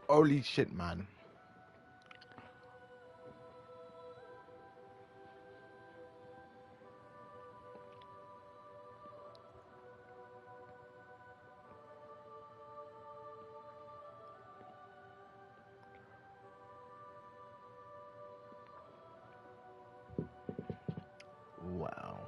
Holy shit, man. Wow.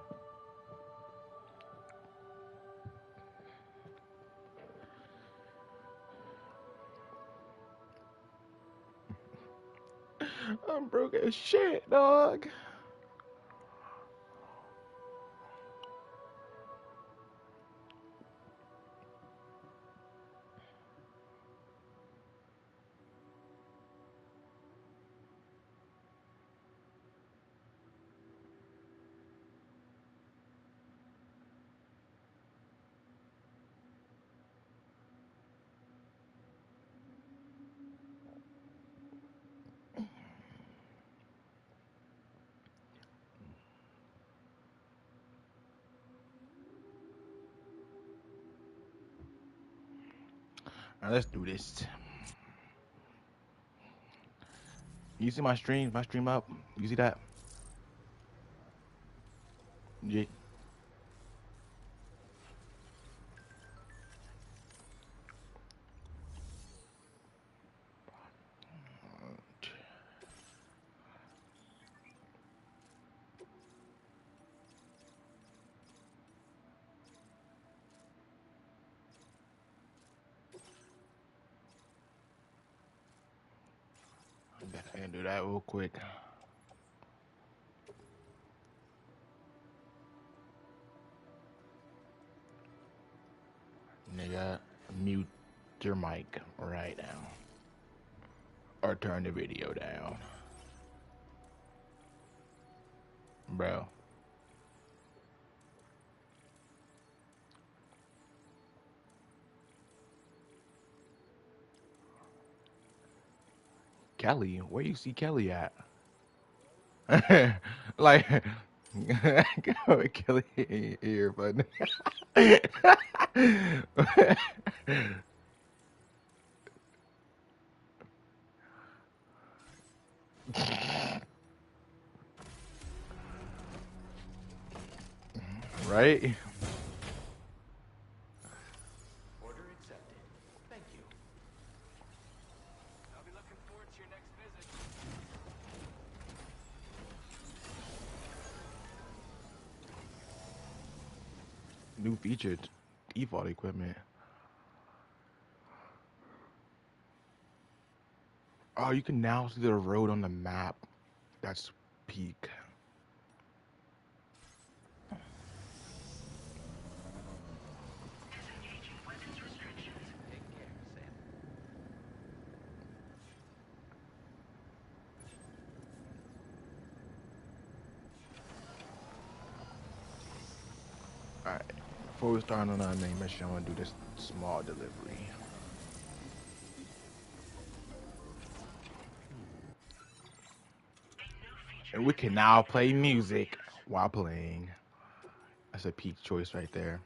I'm broke as shit, dog. Now let's do this. You see my stream? My stream up? You see that? Yeah. I can do that real quick. Nigga, mute your mic right now. Or turn the video down. Bro. Kelly, where you see Kelly at? Like, Kelly ain't here, but right? Order accepted. Thank you. I'll be looking forward to your next visit. New featured default equipment. Oh, you can now see the road on the map. That's peak. Take care, Sam. Alright. Before we start on our main mission, I want to do this small delivery. And we can now play music while playing. That's a peak choice right there.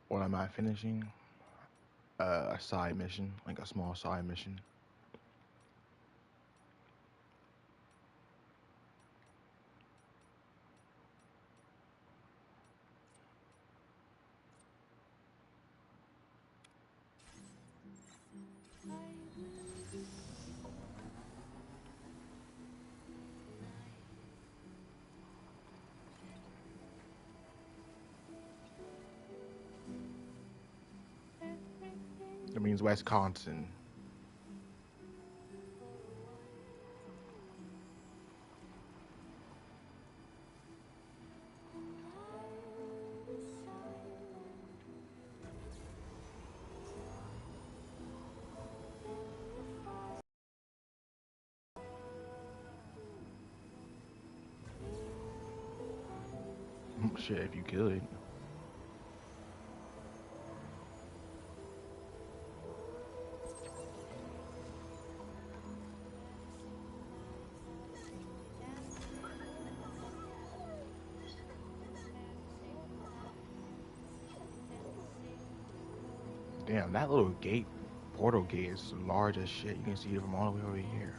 What am I finishing? A side mission, like a small side mission. That means Wisconsin. Shit, if you could. Damn, that little gate, portal gate is large as shit. You can see it from all the way over here.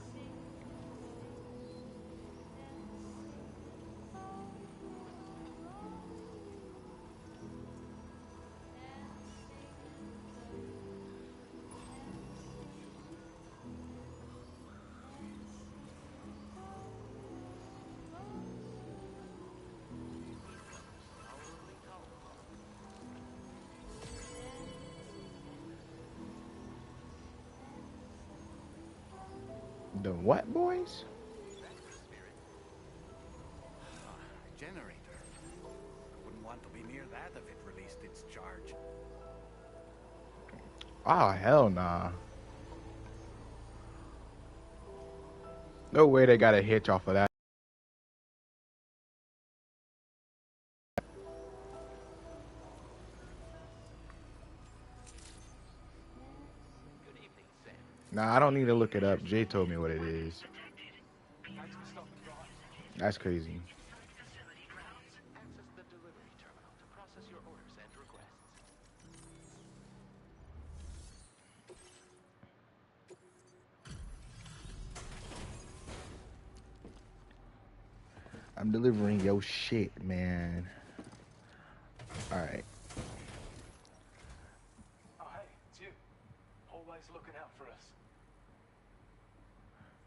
The what, boys? That's the spirit. Generator. Wouldn't want to be near that if it released its charge. Oh, hell nah. No way they got a hitch off of that. Good evening, Sam. Nah, I don't need to look it up. Jay told me what it is. Thanks for stopping by. That's crazy. Access the delivery terminal to process your orders and requests. I'm delivering your shit, man. Alright. Oh, hey, it's you. Always looking out for us.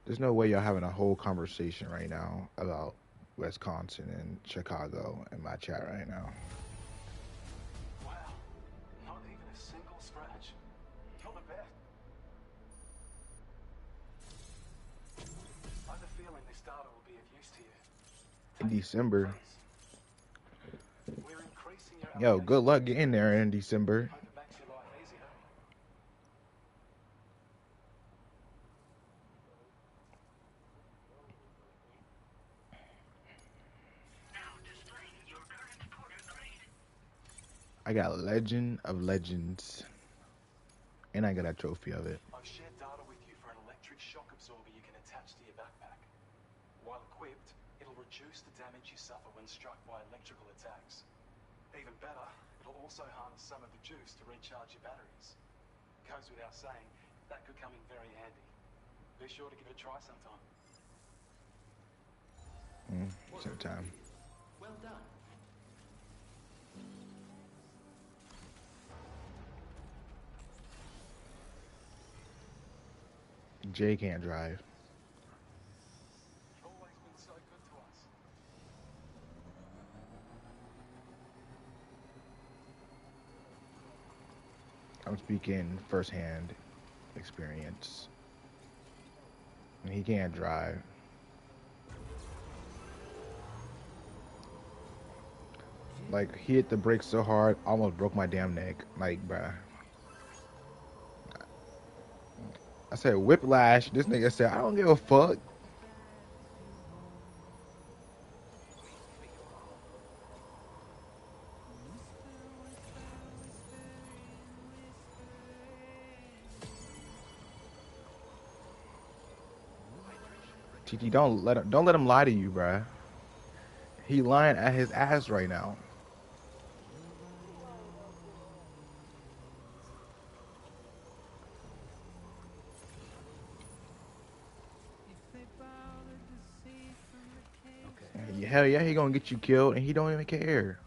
There's no way y'all having a whole conversation right now about Wisconsin and Chicago in my chat right now. Wow. Not even a single scratch. Not a bit. I have a feeling this data will be of use to you. In December. We're increasing your Yo, good allocation. luck getting there in December. Hope it makes your life easier. I got Legend of Legends. And I got a trophy of it. I've shared data with you for an electric shock absorber you can attach to your backpack. While equipped, it'll reduce the damage you suffer when struck by electrical attacks. Even better, it'll also harness some of the juice to recharge your batteries. Goes without saying, that could come in very handy. Be sure to give it a try sometime. Sometime. Well done. Jay can't drive. You've always been so good to us. I'm speaking firsthand experience. And he can't drive. Like, he hit the brakes so hard, almost broke my damn neck. Like, bruh. I said whiplash. This nigga said, I don't give a fuck. TT, don't let him lie to you, bruh. He lying at his ass right now. Hell yeah, he gonna get you killed, and he don't even care.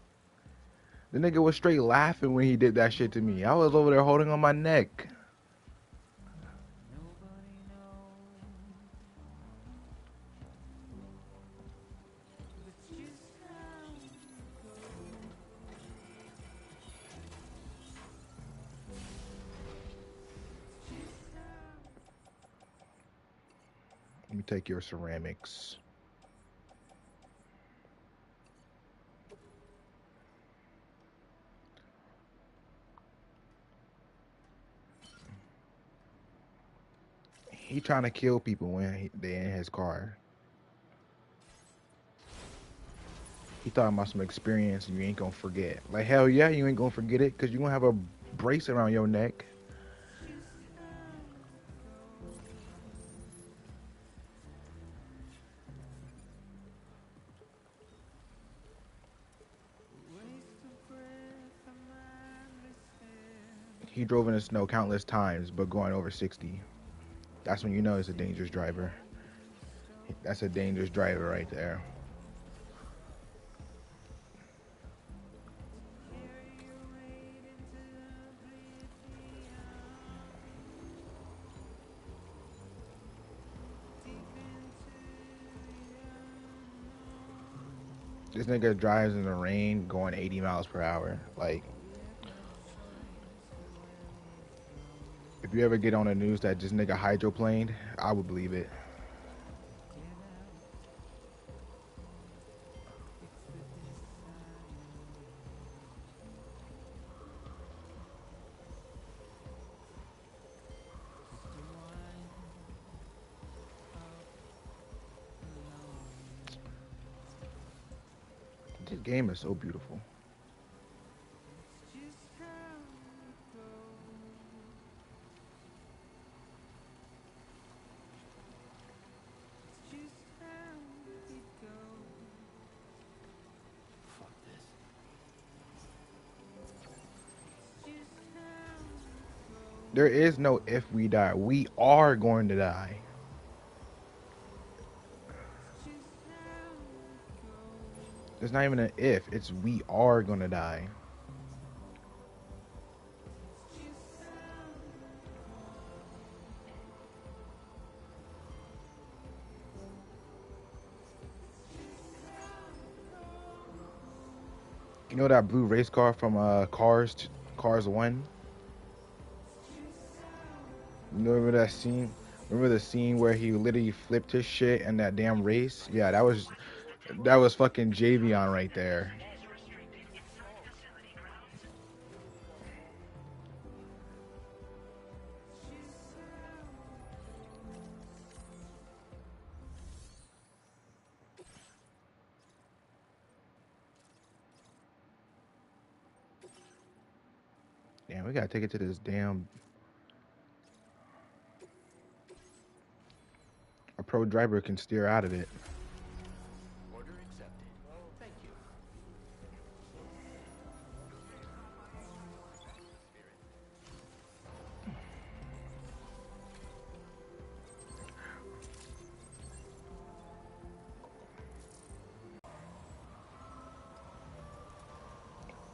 The nigga was straight laughing when he did that shit to me. I was over there holding on my neck. Let me take your ceramics. He trying to kill people when they in his car. He talking about some experience and you ain't gonna forget. Like, hell yeah, you ain't gonna forget it because you gonna have a brace around your neck. He drove in the snow countless times, but going over 60. That's when you know he's a dangerous driver. That's a dangerous driver right there. This nigga drives in the rain going 80 miles per hour. Like, if you ever get on the news that this nigga hydroplaned, I would believe it. This game is so beautiful. Fuck this. There is no if we die. We are going to die. There's not even an if. It's we are going to die. You know that blue race car from Cars 1? You remember that scene? Remember the scene where he literally flipped his shit in that damn race? Yeah, that was fucking Javion right there. Damn, we gotta take it to this damn. A pro driver can steer out of it. Order accepted. Thank you.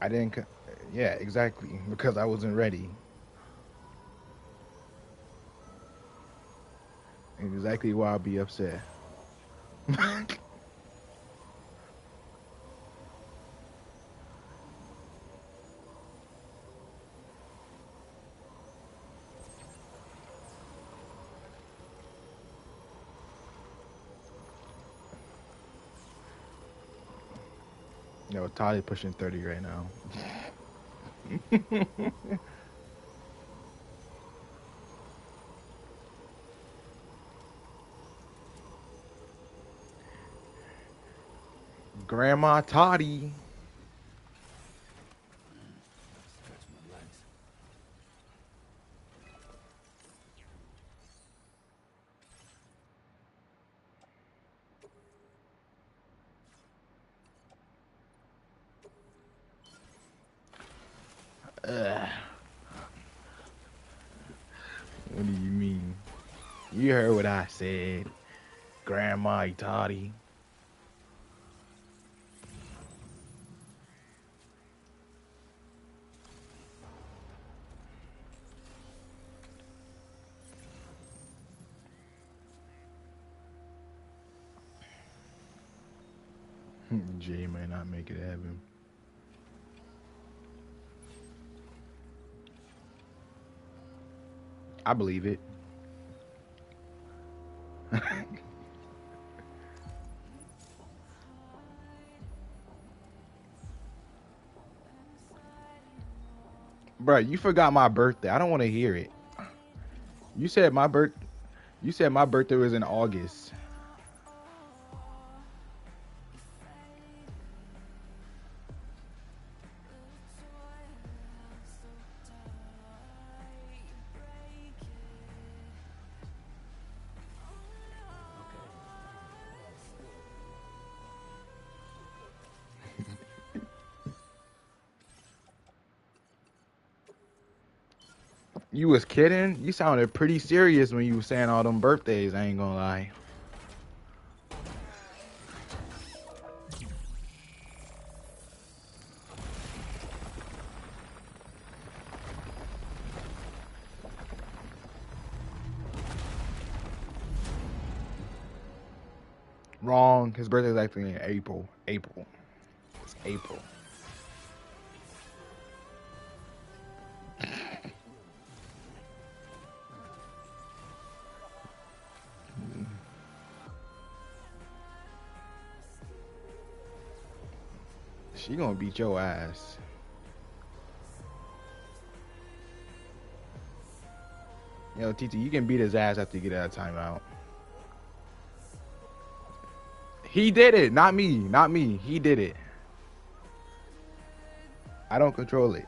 I didn't. Yeah, exactly. Because I wasn't ready. Exactly why I'd be upset. Yo, Toddy pushing 30 right now. Grandma Toddy. Stretch my legs. Ugh. What do you mean? You heard what I said. Grandma Toddy. Jay may not make it happen. I believe it. Bruh, you forgot my birthday. I don't want to hear it. You said my birth. You said my birthday was in August. You was kidding? You sounded pretty serious when you was saying all them birthdays, I ain't gonna lie. Wrong. His birthday's actually in April. April. It's April. She gonna beat your ass. Yo, TT, you can beat his ass after you get out of timeout. He did it, not me, not me. He did it. I don't control it.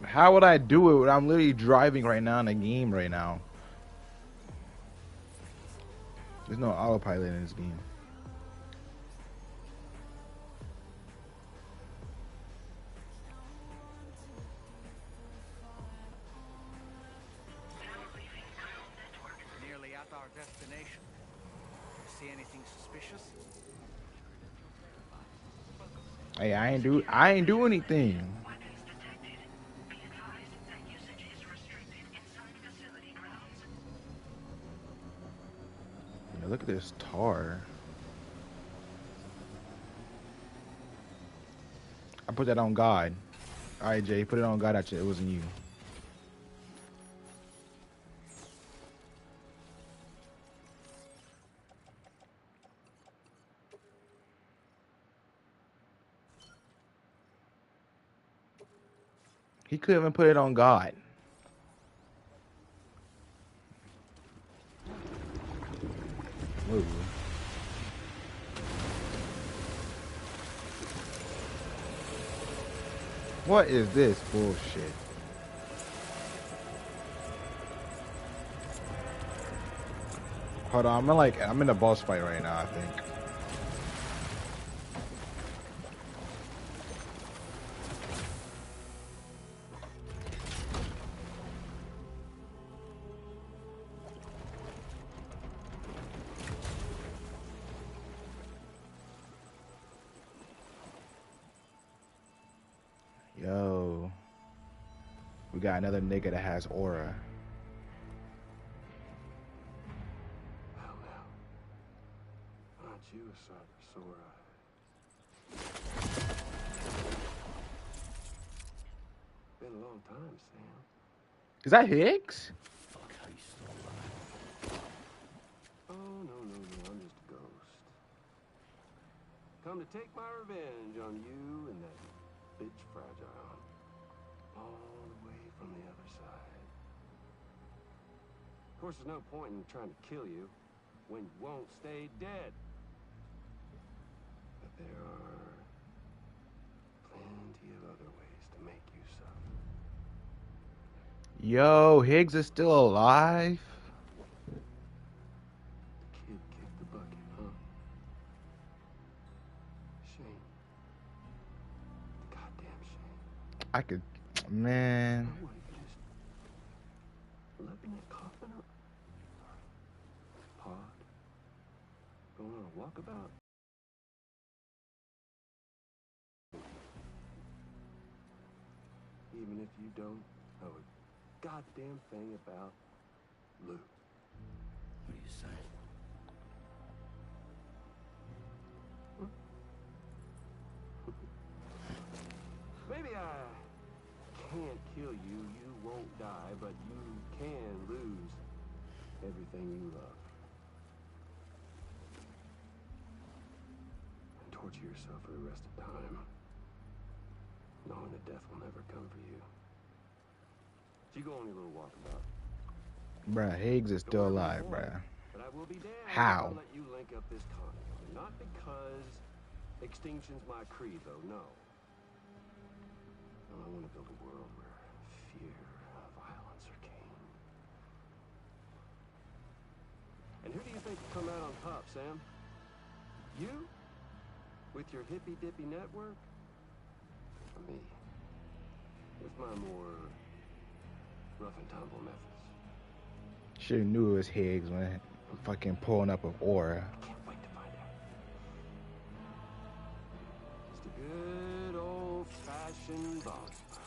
How would I do it when I'm literally driving right now in a game right now? There's no autopilot in this game. Nearly at our destination. See anything suspicious? Hey, I ain't do anything. Yeah, look at this tar. I put that on God. All right, Jay, put it on God. Actually, it wasn't you. He couldn't even put it on God. Whoa. What is this bullshit? Hold on, I'm in a boss fight right now, I think. Yo. We got another nigga that has aura. Well, aren't you a Sora? Been a long time, Sam. Is that Higgs? Fuck, how you still alive? Oh, no, I'm just a ghost. Come to take my revenge on you and that bitch Fragile. All the way from the other side. Of course, there's no point in trying to kill you when you won't stay dead. But there are plenty of other ways to make you suffer. Yo, Higgs is still alive? The kid kicked the bucket, huh? Shame. Goddamn shame. I could, man. What, you just left in that coffin or pod? Going on a walkabout? Even if you don't know a goddamn thing about Lou. What are you saying? Maybe I can't kill you, you won't die, but you can lose everything you love. And torture yourself for the rest of time, knowing that death will never come for you. So you go on your little walkabout. Bruh, Higgs is still alive, bruh. But I will be damned if How? I'll let you link up this continuity. Not because extinction's my creed, though, no. No, I want to build a world where fear, violence are king. And who do you think will come out on top, Sam? You? With your hippy-dippy network? Or me? With my more rough and tumble methods? Should've knew it was Higgs when fucking pulling up of Aura. I can't wait to find out. Just a good old-fashioned boss fight.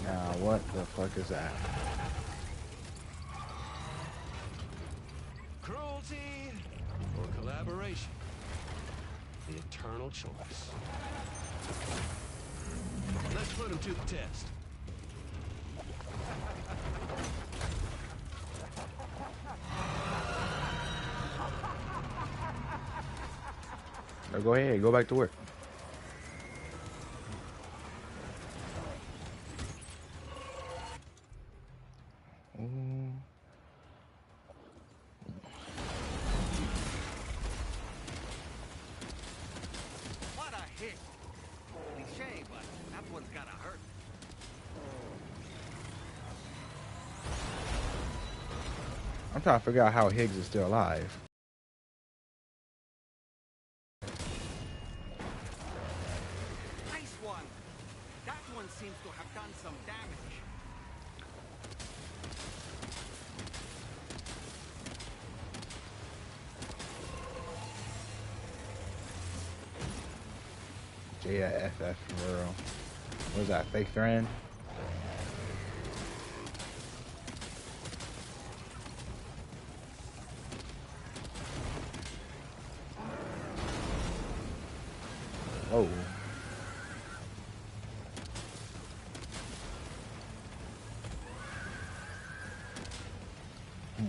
Now what the fuck is that? Cruelty or collaboration? The eternal choice. Let's put him to the test. No, go ahead, go back to work. What a hit! Cliche, but that one's gotta hurt. I'm trying to figure out how Higgs is still alive. Nice one! That one seems to have done some damage. JFF Rural. What was that? Fake friend? Oh.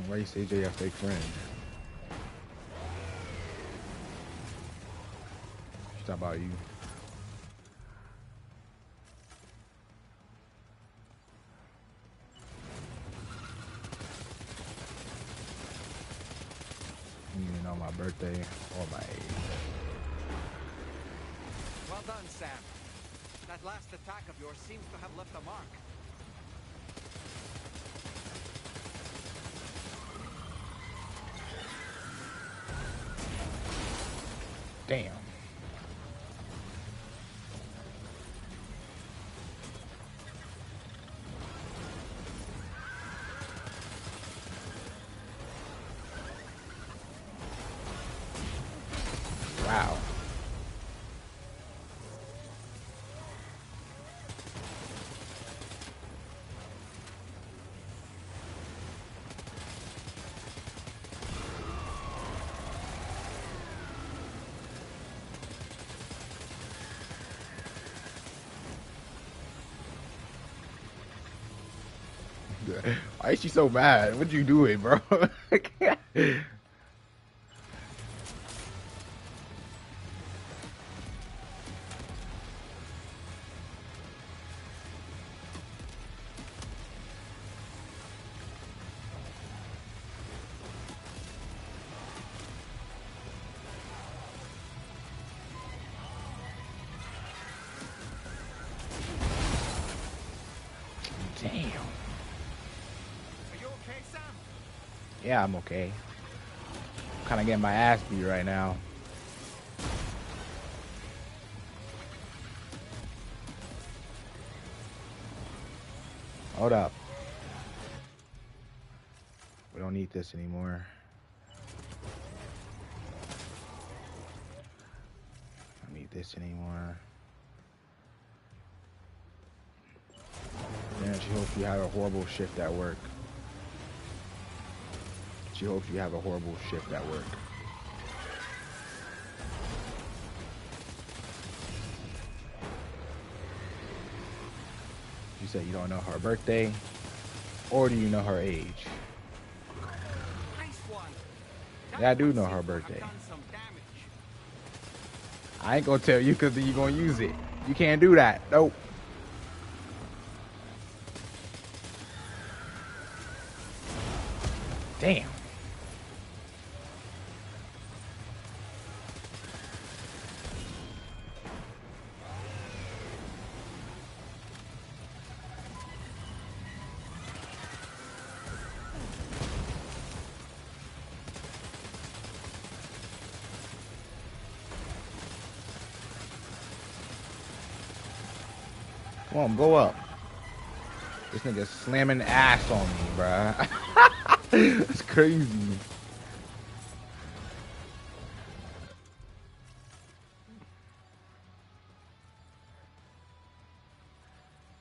Why you say JF fake friend? She's talking about you. Even on my birthday or my age. Well done, Sam. That last attack of yours seems to have left a mark. Damn. Wow. Why is she so mad? What you doing, bro? Damn. Are you okay, Sam? Yeah, I'm okay. I'm kind of getting my ass beat right now. Hold up. We don't need this anymore. Don't need this anymore. Man, she hopes you have a horrible shift at work. She hopes you have a horrible shift at work. You said you don't know her birthday, or do you know her age? Nice one. Yeah, I do know her birthday. I ain't gonna tell you because then you're gonna use it. You can't do that. Nope. Damn. Come on, blow up. This nigga slamming ass on me, bruh. That's crazy.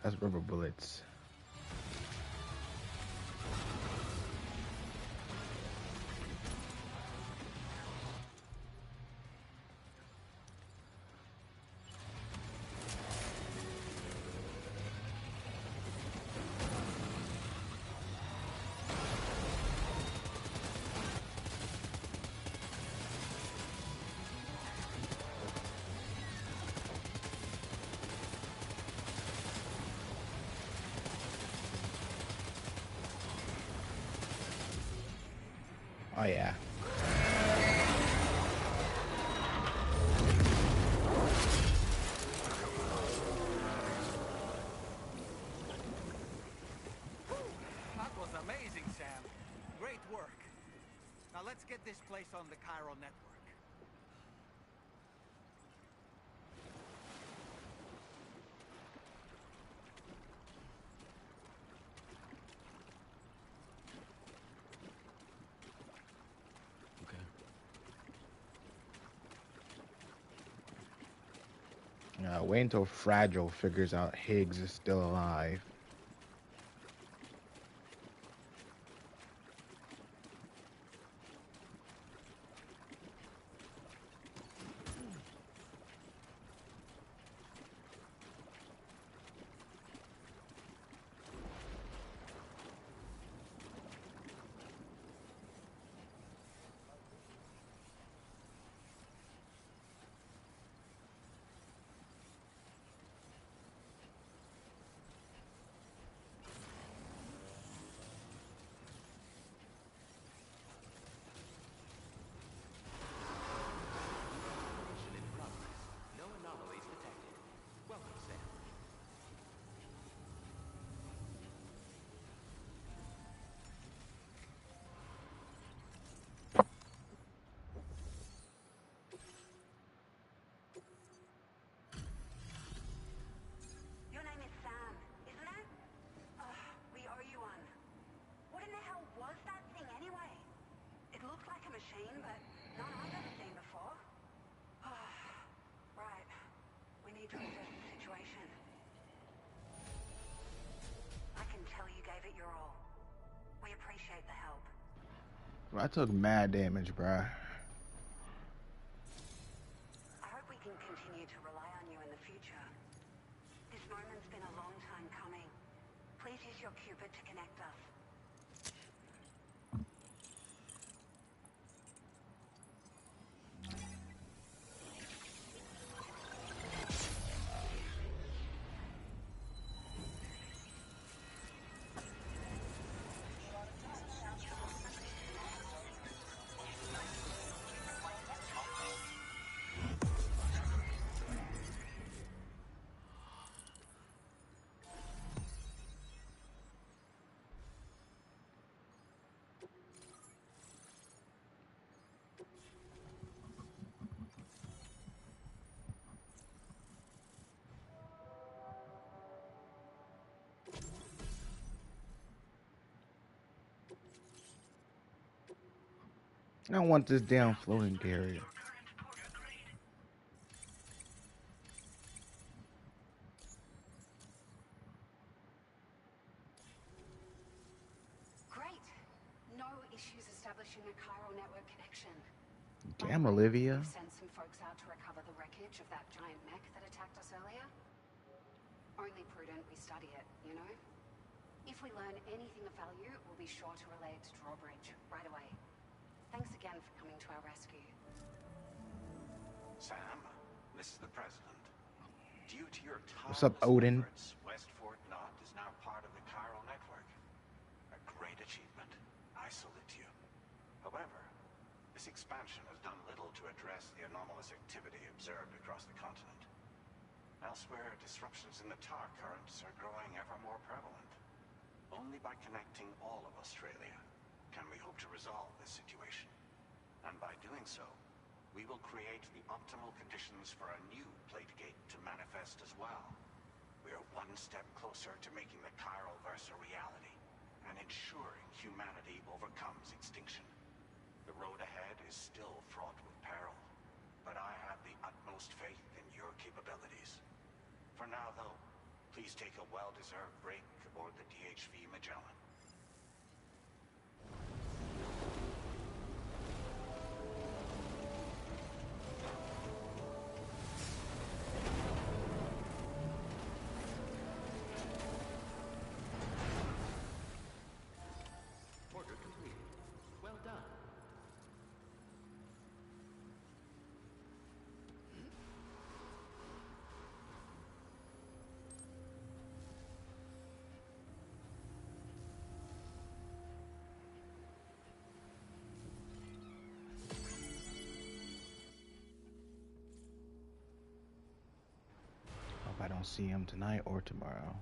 That's rubber bullets. Oh yeah. That was amazing, Sam. Great work. Now let's get this place on the Chiral network. Wait until Fragile figures out Higgs is still alive. Your name is Sam, isn't it? We owe you one. What in the hell was that thing anyway? It looked like a machine, but none I've ever seen before. Right. We need to assess the situation. I can tell you gave it your all. We appreciate the help. I took mad damage, bruh. I hope we can continue to rely on you in the future. This moment's been a long time coming. Please use your Cupid to connect us. I don't want this damn floating carrier. Great. No issues establishing a chiral network connection. Damn, Olivia. We've sent some folks out to recover the wreckage of that giant mech that attacked us earlier. Only prudent we study it, you know? If we learn anything of value, we'll be sure to relay it to Drawbridge right away. Thanks again for coming to our rescue. Sam, this is the President. Due to your What's up, tireless Odin? efforts, West Fort Knot is now part of the Chiral network. A great achievement. I salute you. However, this expansion has done little to address the anomalous activity observed across the continent. Elsewhere, disruptions in the tar currents are growing ever more prevalent. Only by connecting all of Australia can we hope to resolve this situation. And by doing so, we will create the optimal conditions for a new Plategate to manifest as well. We're one step closer to making the Chiralverse a reality, and ensuring humanity overcomes extinction. The road ahead is still fraught with peril, but I have the utmost faith in your capabilities. For now, though, please take a well-deserved break aboard the DHV Magellan. Order complete. Well done. Hope I don't see him tonight or tomorrow.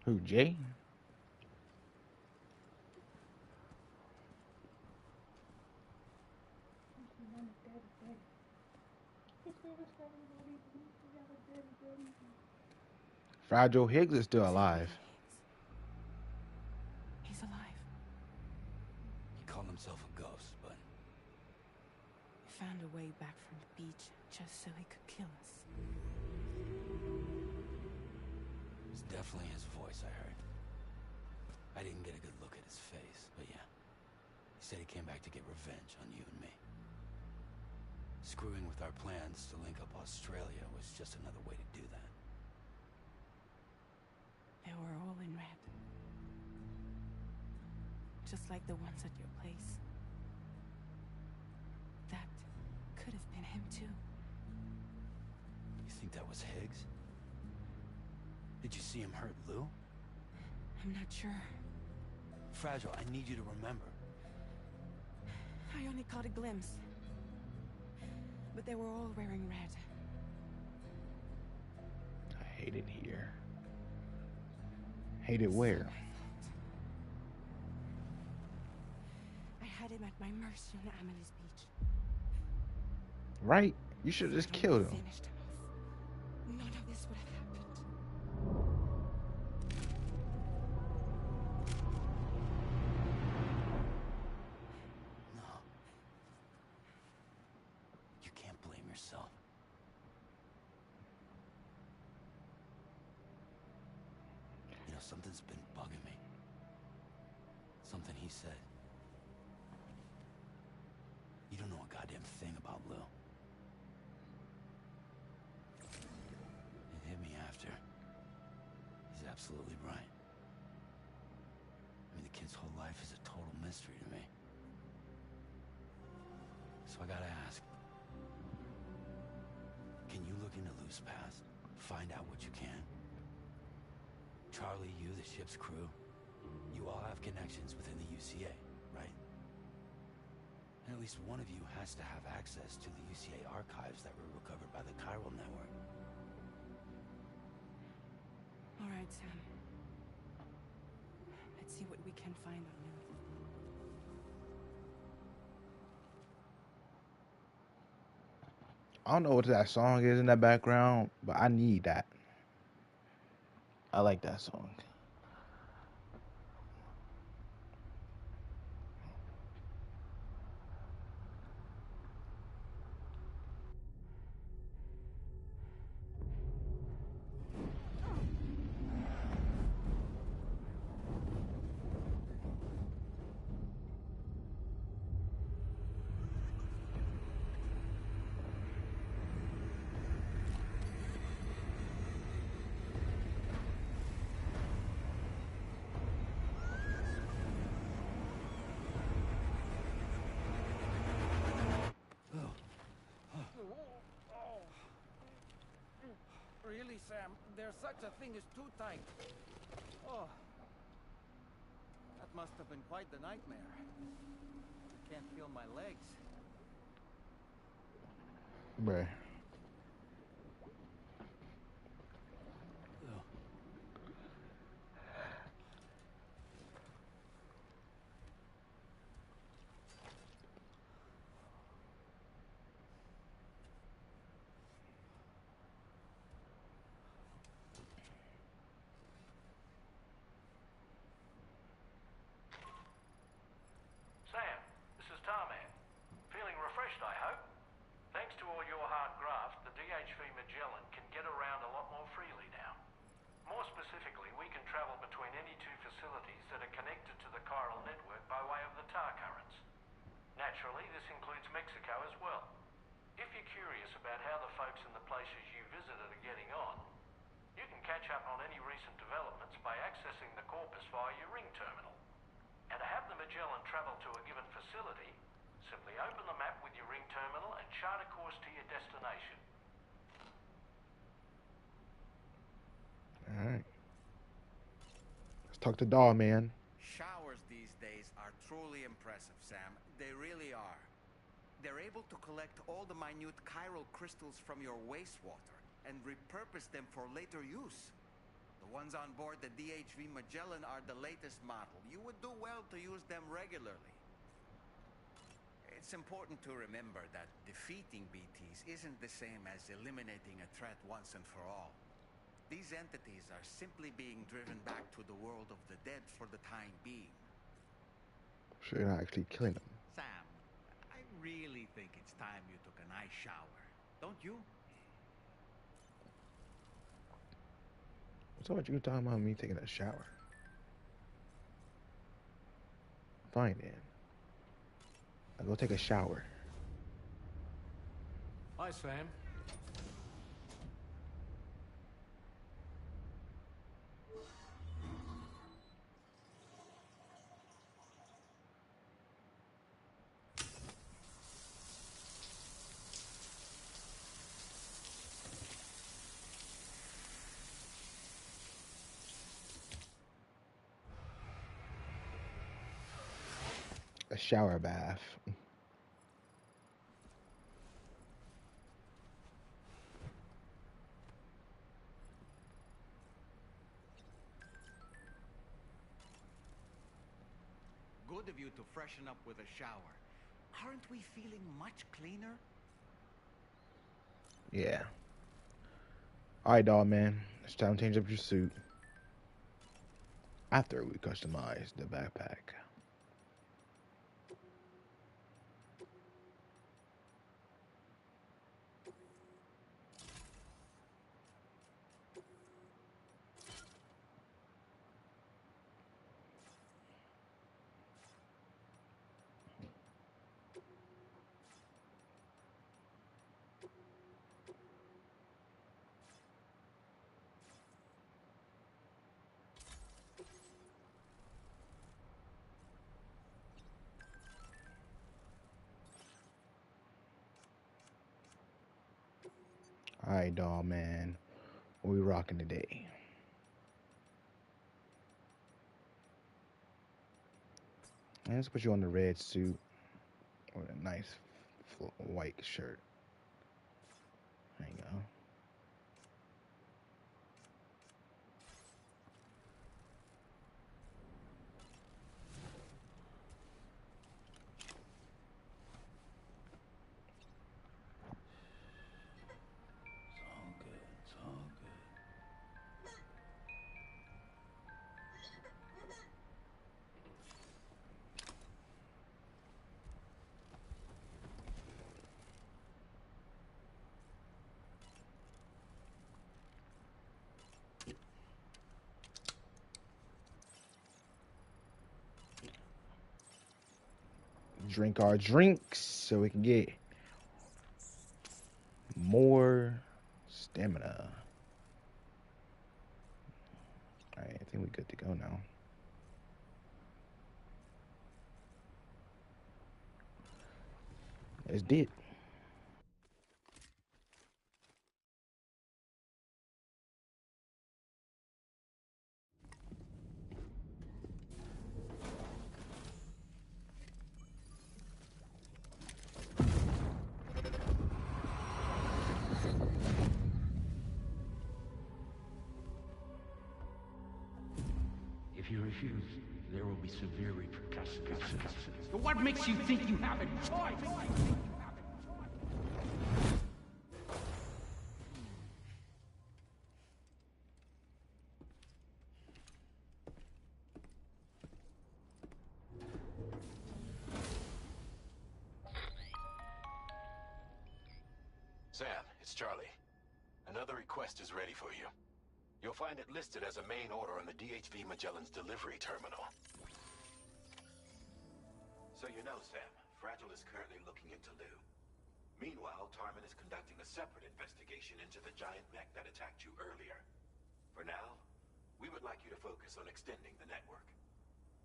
Who, Jay? Fragile Higgs is still alive. He's alive. He called himself a ghost, but He found a way back from the beach just so he could kill us. it's definitely his voice I heard. I didn't get a good look at his face, but yeah. He said he came back to get revenge on you and me. Screwing with our plans to link up Australia was just another way to do that. They were all in red. Just like the ones at your place. That could have been him too. You think that was Higgs? Did you see him hurt Lou? I'm not sure. Fragile, I need you to remember. I only caught a glimpse. But they were all wearing red. I hate it here. Hate it where? I had him at my mercy on Amelie's beach. Right? You should have just killed him. Finished him off. None of this would have happened. No. You can't blame yourself. You know, something's been bugging me. Something he said. You don't know a goddamn thing about Lou. It hit me after. He's absolutely right. I mean, the kid's whole life is a total mystery to me. So I gotta ask. Can you look into Lou's past? Find out what you can? Charlie, you, the ship's crew, you all have connections within the UCA, right? And at least one of you has to have access to the UCA archives that were recovered by the Chiral network. All right, Sam. Let's see what we can find on Lou. I don't know what that song is in the background, but I need that. I like that song. Really, Sam? There's such a thing as too tight. Oh. That must have been quite the nightmare. I can't feel my legs. Bruh. folks in the places you visited are getting on. You can catch up on any recent developments by accessing the corpus via your ring terminal. And to have the Magellan travel to a given facility, simply open the map with your ring terminal and chart a course to your destination. Alright. Let's talk to Doll, man. Showers these days are truly impressive, Sam. They really are. They're able to collect all the minute chiral crystals from your wastewater and repurpose them for later use. The ones on board the DHV Magellan are the latest model. You would do well to use them regularly. It's important to remember that defeating BTs isn't the same as eliminating a threat once and for all. These entities are simply being driven back to the world of the dead for the time being. So you're not actually killing them. Sam, I really think it's time you took a nice shower. Don't you? What's all you talking about me taking a shower? Fine then. I'll go take a shower. Hi, Sam. A shower bath. Good of you to freshen up with a shower. Aren't we feeling much cleaner? Yeah. Alright, Doll, man. It's time to change up your suit. After we customize the backpack. Alright, Doll, man. What we rocking today? Let's put you on the red suit with a nice white shirt. There you go. It's all good. It's all good. Drink our drinks so we can get more stamina. Alright, I think we're good to go now. Let's did. If you refuse, there will be severe repercussions. What makes you think you have a choice? Sam, it's Charlie. Another request is ready for you. You'll find it listed as a main order on the DHV Magellan's delivery terminal. So you know, Sam, Fragile is currently looking into Lou. Meanwhile, Tarman is conducting a separate investigation into the giant mech that attacked you earlier. For now, we would like you to focus on extending the network.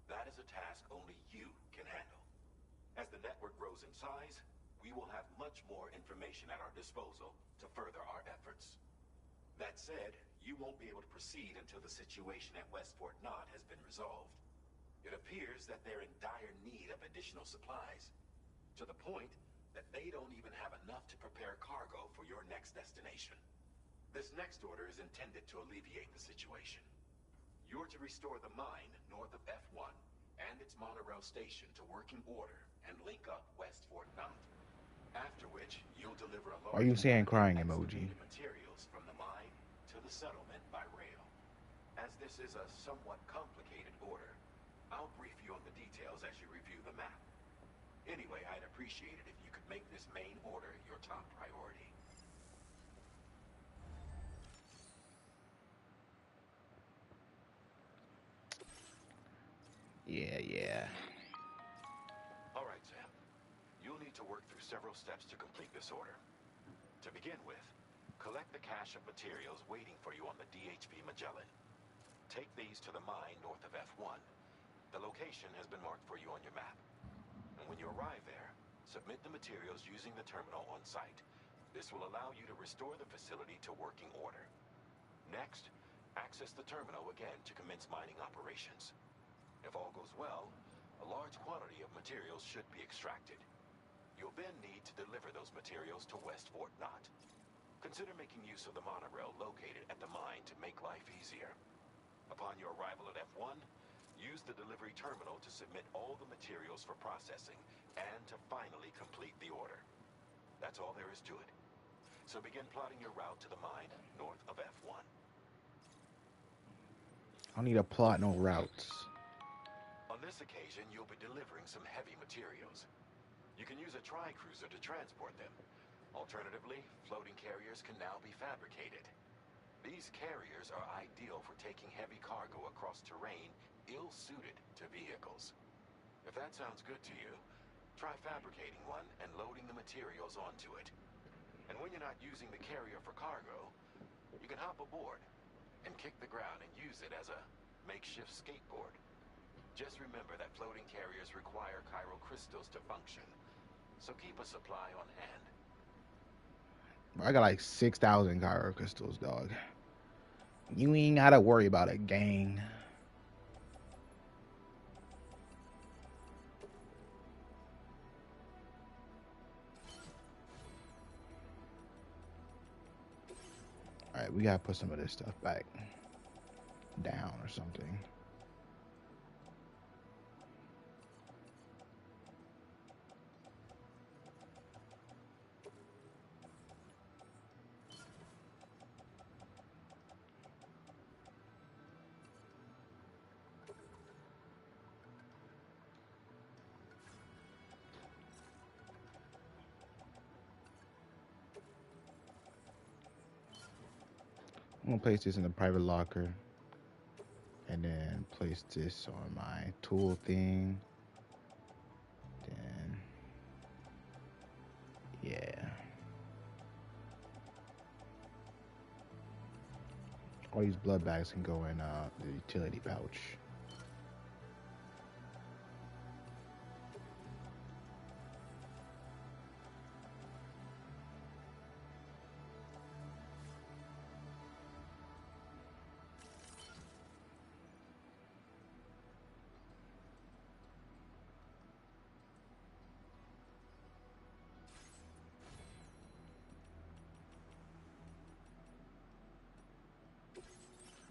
That is a task only you can handle. As the network grows in size, we will have much more information at our disposal to further our efforts. That said, you won't be able to proceed until the situation at West Fort Knott has been resolved. It appears that they're in dire need of additional supplies, to the point that they don't even have enough to prepare cargo for your next destination. This next order is intended to alleviate the situation. You're to restore the mine north of F1 and its monorail station to working order and link up West Fort Knott. After which, you'll deliver a large Are you saying crying excavated emoji? materials from the mine to the settlement by rail. As this is a somewhat complicated order, I'll brief you on the details as you review the map. Anyway, I'd appreciate it if you could make this main order your top priority. Yeah. All right, Sam. You'll need to work through several steps to complete this order. To begin with, collect the cache of materials waiting for you on the DHP Magellan. Take these to the mine north of F1. The location has been marked for you on your map. And when you arrive there, submit the materials using the terminal on site. This will allow you to restore the facility to working order. Next, access the terminal again to commence mining operations. If all goes well, a large quantity of materials should be extracted. You'll then need to deliver those materials to West Fort Knott. Consider making use of the monorail located at the mine to make life easier. Upon your arrival at F1, use the delivery terminal to submit all the materials for processing and to finally complete the order. That's all there is to it. So begin plotting your route to the mine north of F1. I don't need to plot no routes. On this occasion, you'll be delivering some heavy materials. You can use a tri-cruiser to transport them. Alternatively, floating carriers can now be fabricated. These carriers are ideal for taking heavy cargo across terrain ill-suited to vehicles. If that sounds good to you, try fabricating one and loading the materials onto it. And when you're not using the carrier for cargo, you can hop aboard and kick the ground and use it as a makeshift skateboard. Just remember that floating carriers require chiral crystals to function, so keep a supply on hand. I got like 6,000 gyro crystals, dog. You ain't gotta worry about it, gang. Alright, we gotta put some of this stuff back down or something. I'm gonna place this in the private locker and then place this on my tool thing. Then, yeah. All these blood bags can go in the utility pouch.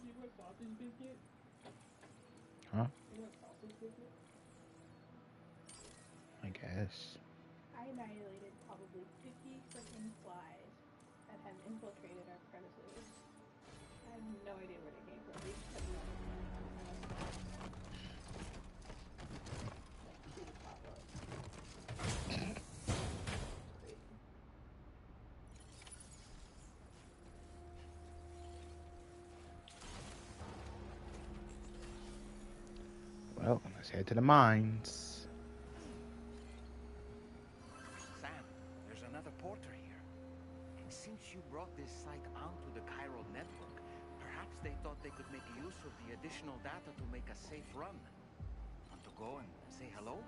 You want sausage biscuit? Huh? You want sausage biscuit? I guess. I annihilated probably 50 freaking flies that have infiltrated our premises. I have no idea where they came from. They just have never like didn't pop up. Crazy. Well, let's head to the mines. Sam, there's another reporter here. And since you brought this site onto the chiral network, perhaps they thought they could make use of the additional data to make a safe run. Want to go and say hello?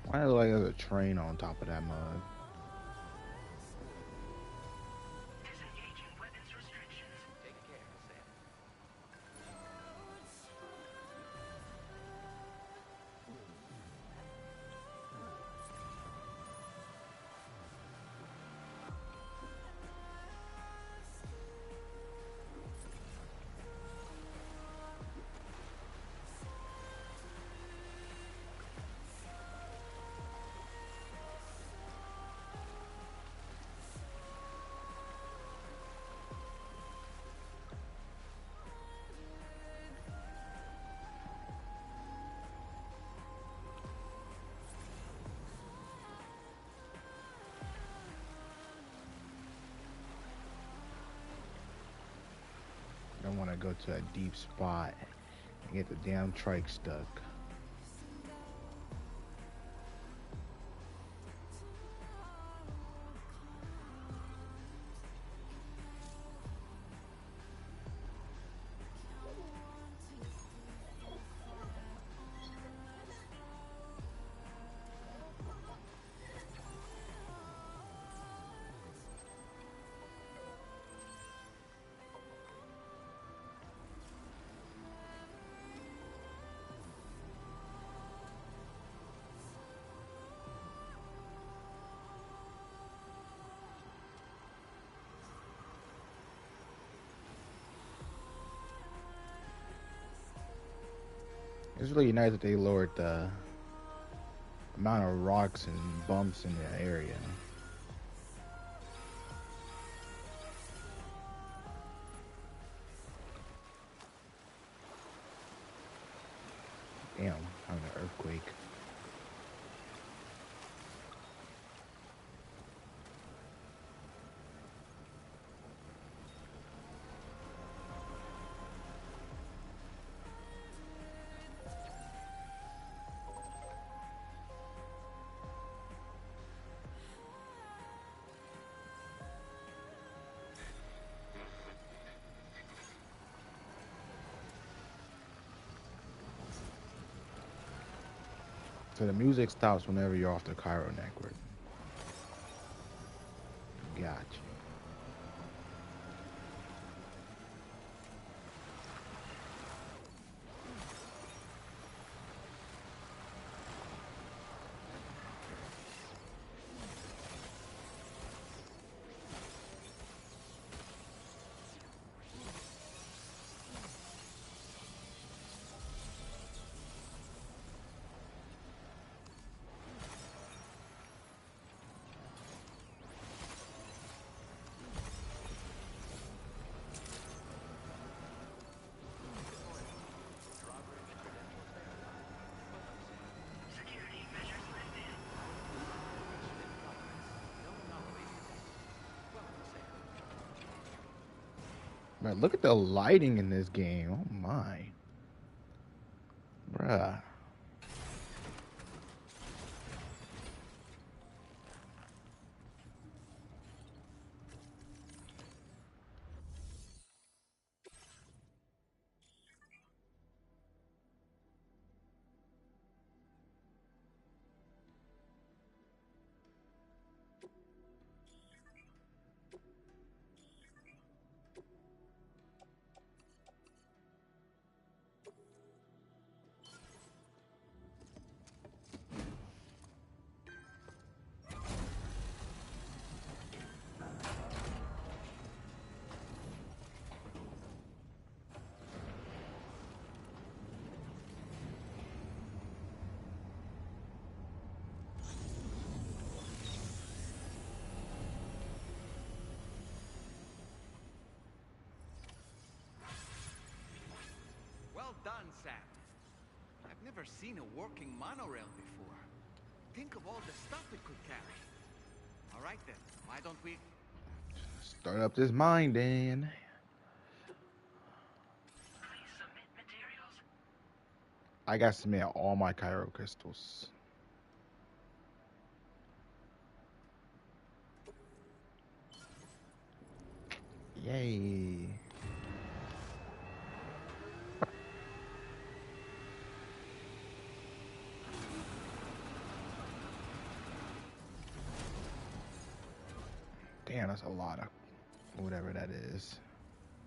Why does it look like there's a train on top of that mud? I want to go to a deep spot and get the damn trike stuck. It's really nice that they lowered the amount of rocks and bumps in the area. Damn, having an earthquake. So the music stops whenever you're off the Cairo network. Gotcha. Man, look at the lighting in this game. Oh my. Bruh. never seen a working monorail before. Think of all the stuff it could carry. All right then, why don't we... Start up this mine then. I got to submit all my Chiral crystals. Yay. Damn, that's a lot of whatever that is.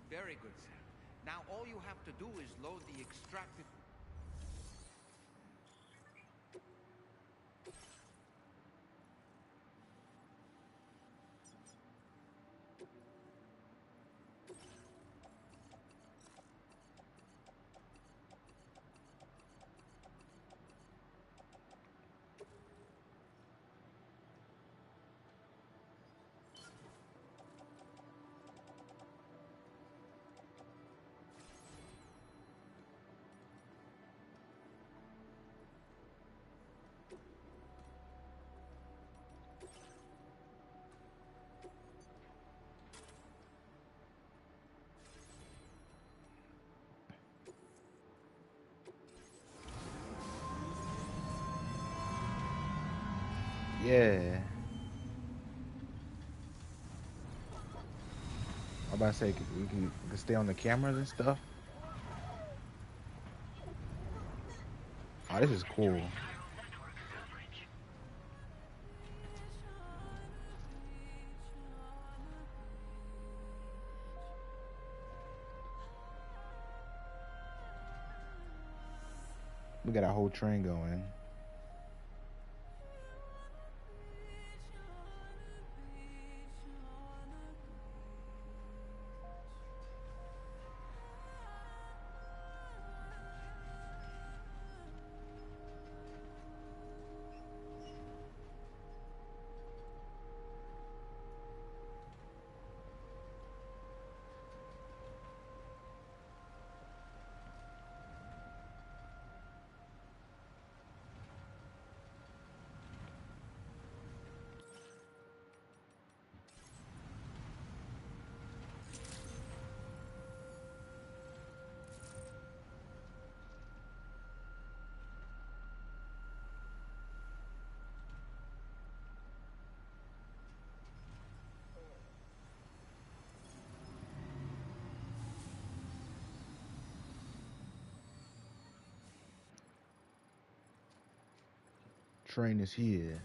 Very good, Sam. Now all you have to do is load the extracted... Yeah. I'm about to say we can stay on the cameras and stuff. Oh, this is cool. We got a whole train going. Train is here.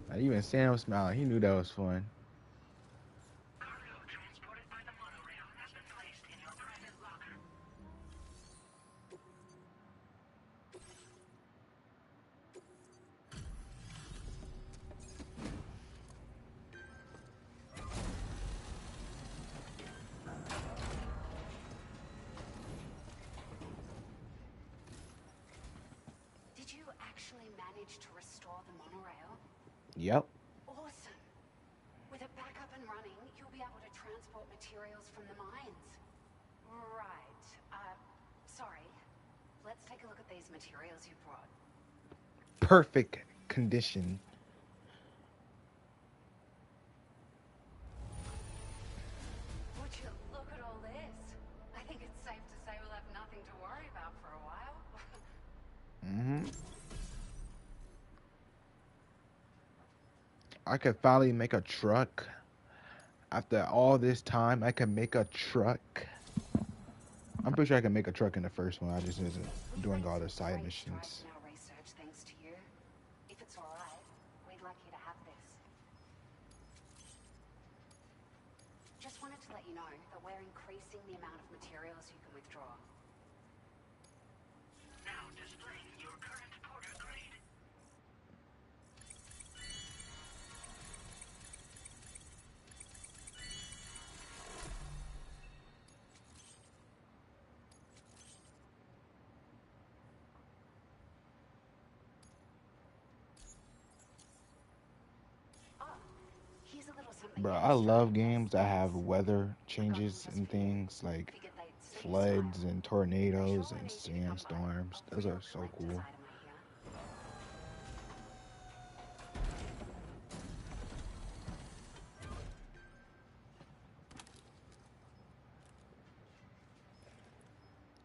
Not even Sam smiled. He knew that was fun. Did you actually manage to restore the monorail? Yep. Awesome. With it back up and running, you'll be able to transport materials from the mines. Right. Sorry. Let's take a look at these materials you brought. Perfect condition. Would you look at all this? I think it's safe to say we'll have nothing to worry about for a while. I could finally make a truck. After all this time, I can make a truck. I'm pretty sure I can make a truck in the first one. I just isn't doing all the side missions. Now research thanks to you. If it's all right, we'd like you to have this. Just wanted to let you know that we're increasing the amount of materials you can withdraw. Now displaying your current porter grade. Here's a little something. Bro, I love games that have weather changes and things. Like, floods and tornadoes and sandstorms. Those are so cool.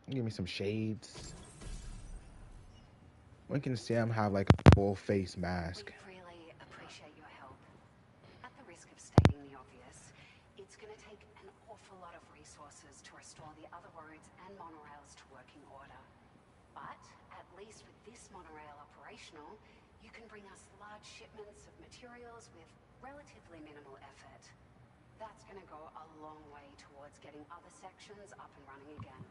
Give me some shades. When can Sam have like a full face mask? We really appreciate your help. At the risk of stating the obvious, it's going to take an awful lot of resources to restore the other roads and monorails to working order. But at least with this monorail operational, you can bring us large shipments of materials with relatively minimal effort. That's going to go a long way towards getting other sections up and running again.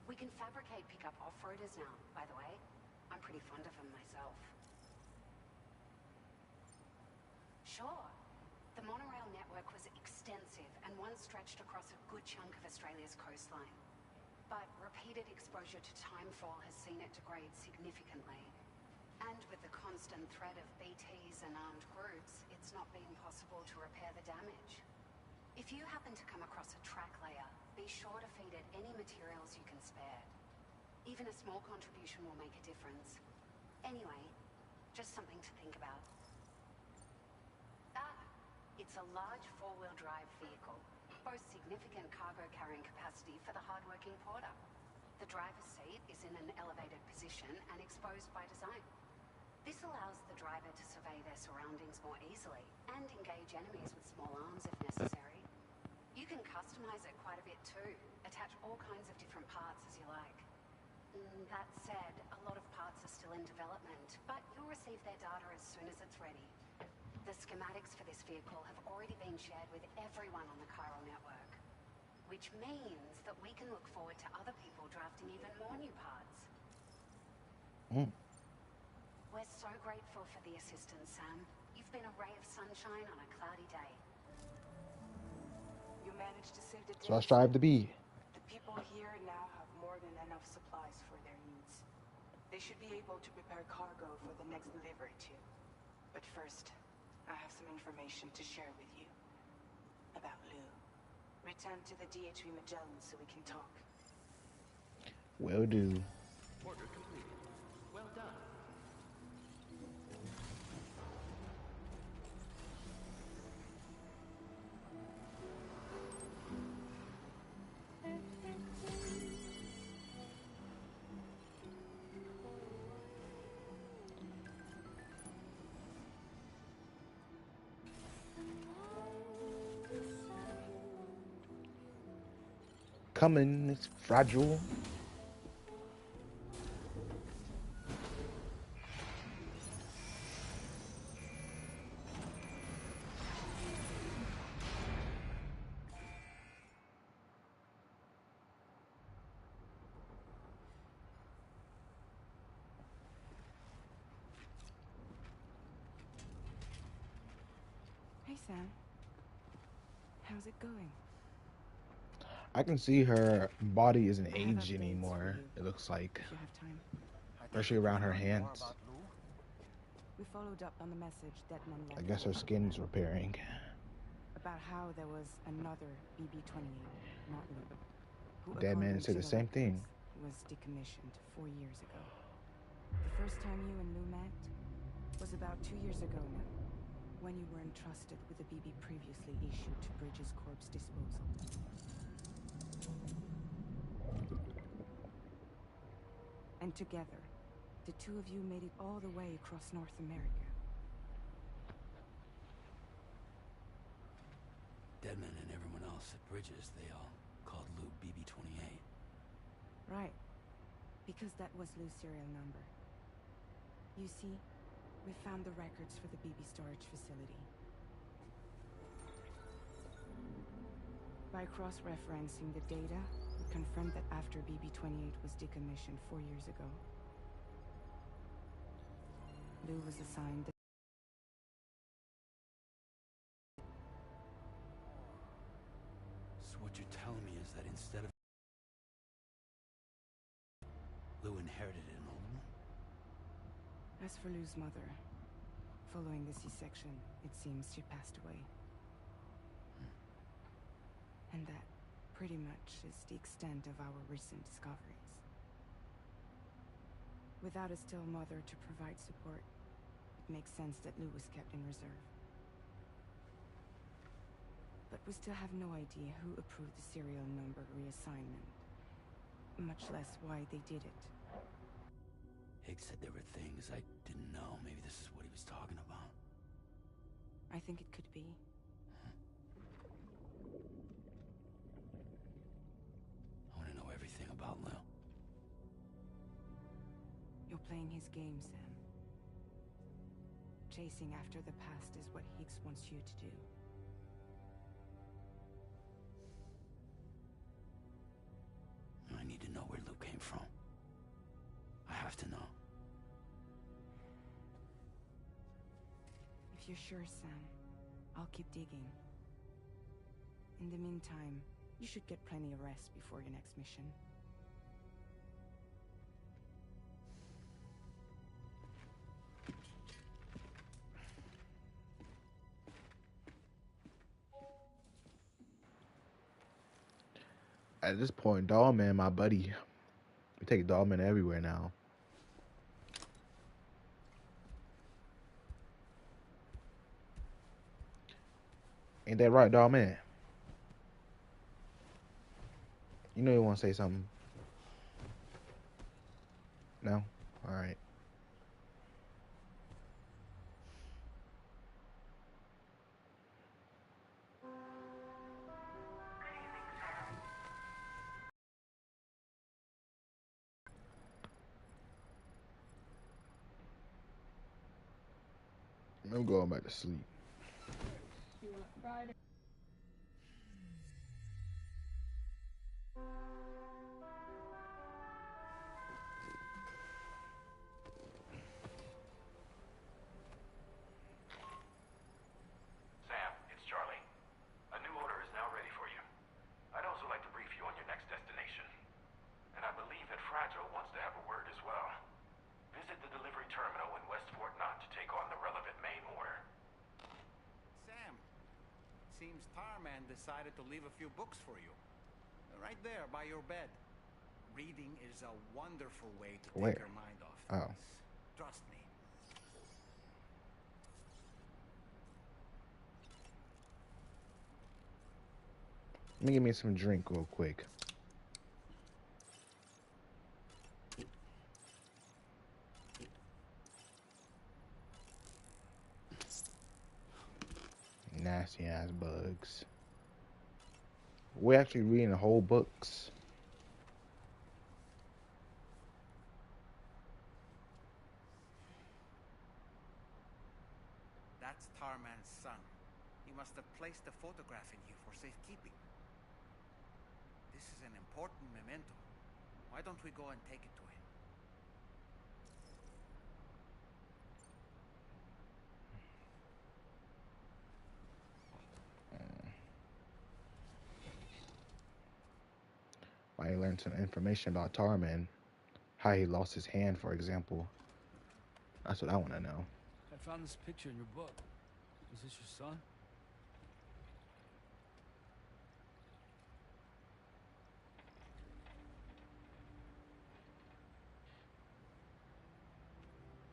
We can fabricate pickup off-roaders now, by the way. I'm pretty fond of them myself. Sure. The monorail network was extensive and once stretched across a good chunk of Australia's coastline. But repeated exposure to timefall has seen it degrade significantly. And with the constant threat of BTs and armed groups, it's not been possible to repair the damage. If you happen to come across a track layer, be sure to feed it any materials you can spare. Even a small contribution will make a difference. Anyway, just something to think about. It's a large four-wheel drive vehicle, boasts significant cargo carrying capacity for the hard-working porter. The driver's seat is in an elevated position and exposed by design. This allows the driver to survey their surroundings more easily and engage enemies with small arms if necessary. You can customize it quite a bit too, attach all kinds of different parts as you like. That said, a lot of parts are still in development, but you'll receive their data as soon as it's ready. The schematics for this vehicle have already been shared with everyone on the Chiral network, which means that we can look forward to other people drafting even more new parts. We're so grateful for the assistance, Sam. You've been a ray of sunshine on a cloudy day. You managed to save the day. So I strive to be. The people here now have more than enough supplies for their needs. They should be able to prepare cargo for the next delivery too. But first, I have some information to share with you. About Lou. Return to the DHV Magellan so we can talk. Will do. Order completed. Well done. Coming, it's fragile. Hey, Sam. How's it going? I can see her body isn't aged anymore, it looks like. If you have time. Especially around her hands. We followed up on the message Deadman left. I guess her skin's repairing. About how there was another BB-28, not Lou, who, Deadman said the same thing. was decommissioned 4 years ago. The first time you and Lou met was about 2 years ago now, when you were entrusted with the BB previously issued to Bridges Corp's disposal. And together, the two of you made it all the way across North America. Deadman and everyone else at Bridges, they all called Lou BB-28. Right. Because that was Lou's serial number. You see, we found the records for the BB storage facility. By cross-referencing the data, we confirmed that after BB-28 was decommissioned 4 years ago, Lou was assigned the So what you're telling me is that instead of Lou inherited an old one? As for Lou's mother, following the C-section, it seems she passed away. And that pretty much is the extent of our recent discoveries. Without a still mother to provide support, it makes sense that Lou was kept in reserve. But we still have no idea who approved the serial number reassignment, much less why they did it. Higgs said there were things I didn't know. Maybe this is what he was talking about. I think it could be. I want to know everything about Lil. You're playing his game, Sam. Chasing after the past is what Higgs wants you to do. I need to know where Lou came from. I have to know. If you're sure, Sam, I'll keep digging. In the meantime, you should get plenty of rest before your next mission. At this point, Dollman, my buddy. We take Dollman everywhere now. Ain't that right, Dollman? You know you want to say something. No? Alright. I'm going back to sleep. You want Friday? Sam, it's Charlie. A new order is now ready for you. I'd also like to brief you on your next destination. And I believe that Fragile wants to have a word as well. Visit the delivery terminal in West Fort Knott to take on the relevant main order. Sam, seems Tarman decided to leave a few books for you. Right there by your bed. Reading is a wonderful way to Where? take your mind off Oh. things. Trust me. Let me give me some drink real quick. Nasty ass bugs. We're actually reading the whole books. That's Tarman's son. He must have placed a photograph in here for safekeeping. This is an important memento. Why don't we go and take it to him? I learned some information about Tarman. How he lost his hand, for example. That's what I want to know. I found this picture in your book. Is this your son?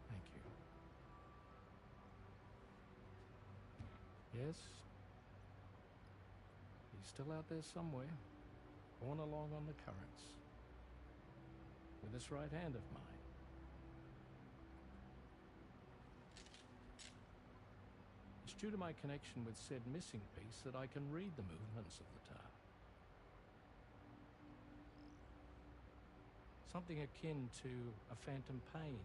Thank you. Yes? He's still out there somewhere, borne along on the currents, with this right hand of mine. It's due to my connection with said missing piece that I can read the movements of the tar. Something akin to a phantom pain.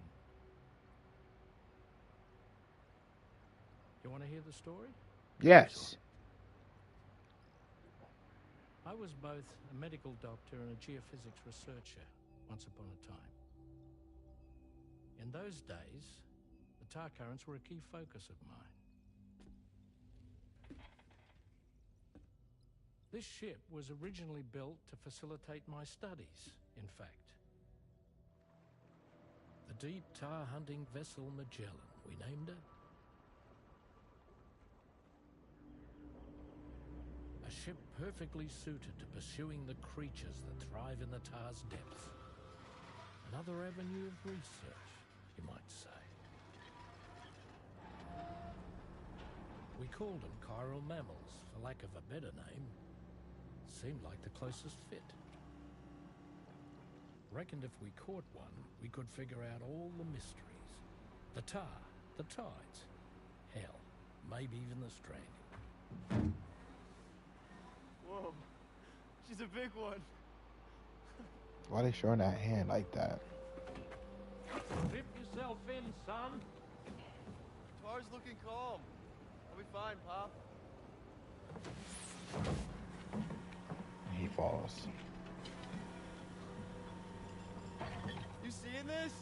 You want to hear the story? Yes. I was both a medical doctor and a geophysics researcher once upon a time. In those days, the tar currents were a key focus of mine. This ship was originally built to facilitate my studies, in fact. The deep tar hunting vessel Magellan, we named it. A ship perfectly suited to pursuing the creatures that thrive in the Tar's depths. Another avenue of research, you might say. We called them chiral mammals, for lack of a better name. Seemed like the closest fit. Reckoned if we caught one, we could figure out all the mysteries. The tar, the tides, hell, maybe even the stranding. Whoa, she's a big one. Why are they showing that hand like that? Rip yourself in, son. Tar's looking calm. I'll be fine, Pop. He falls. You seeing this?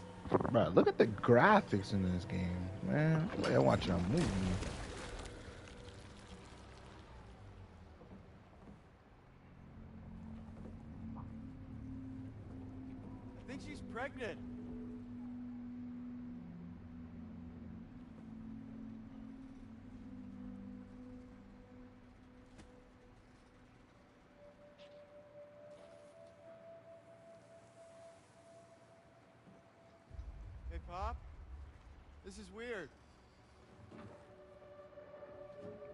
Bro, look at the graphics in this game, man. Like I'm watching a movie. I think she's pregnant. Hey, Pop. This is weird.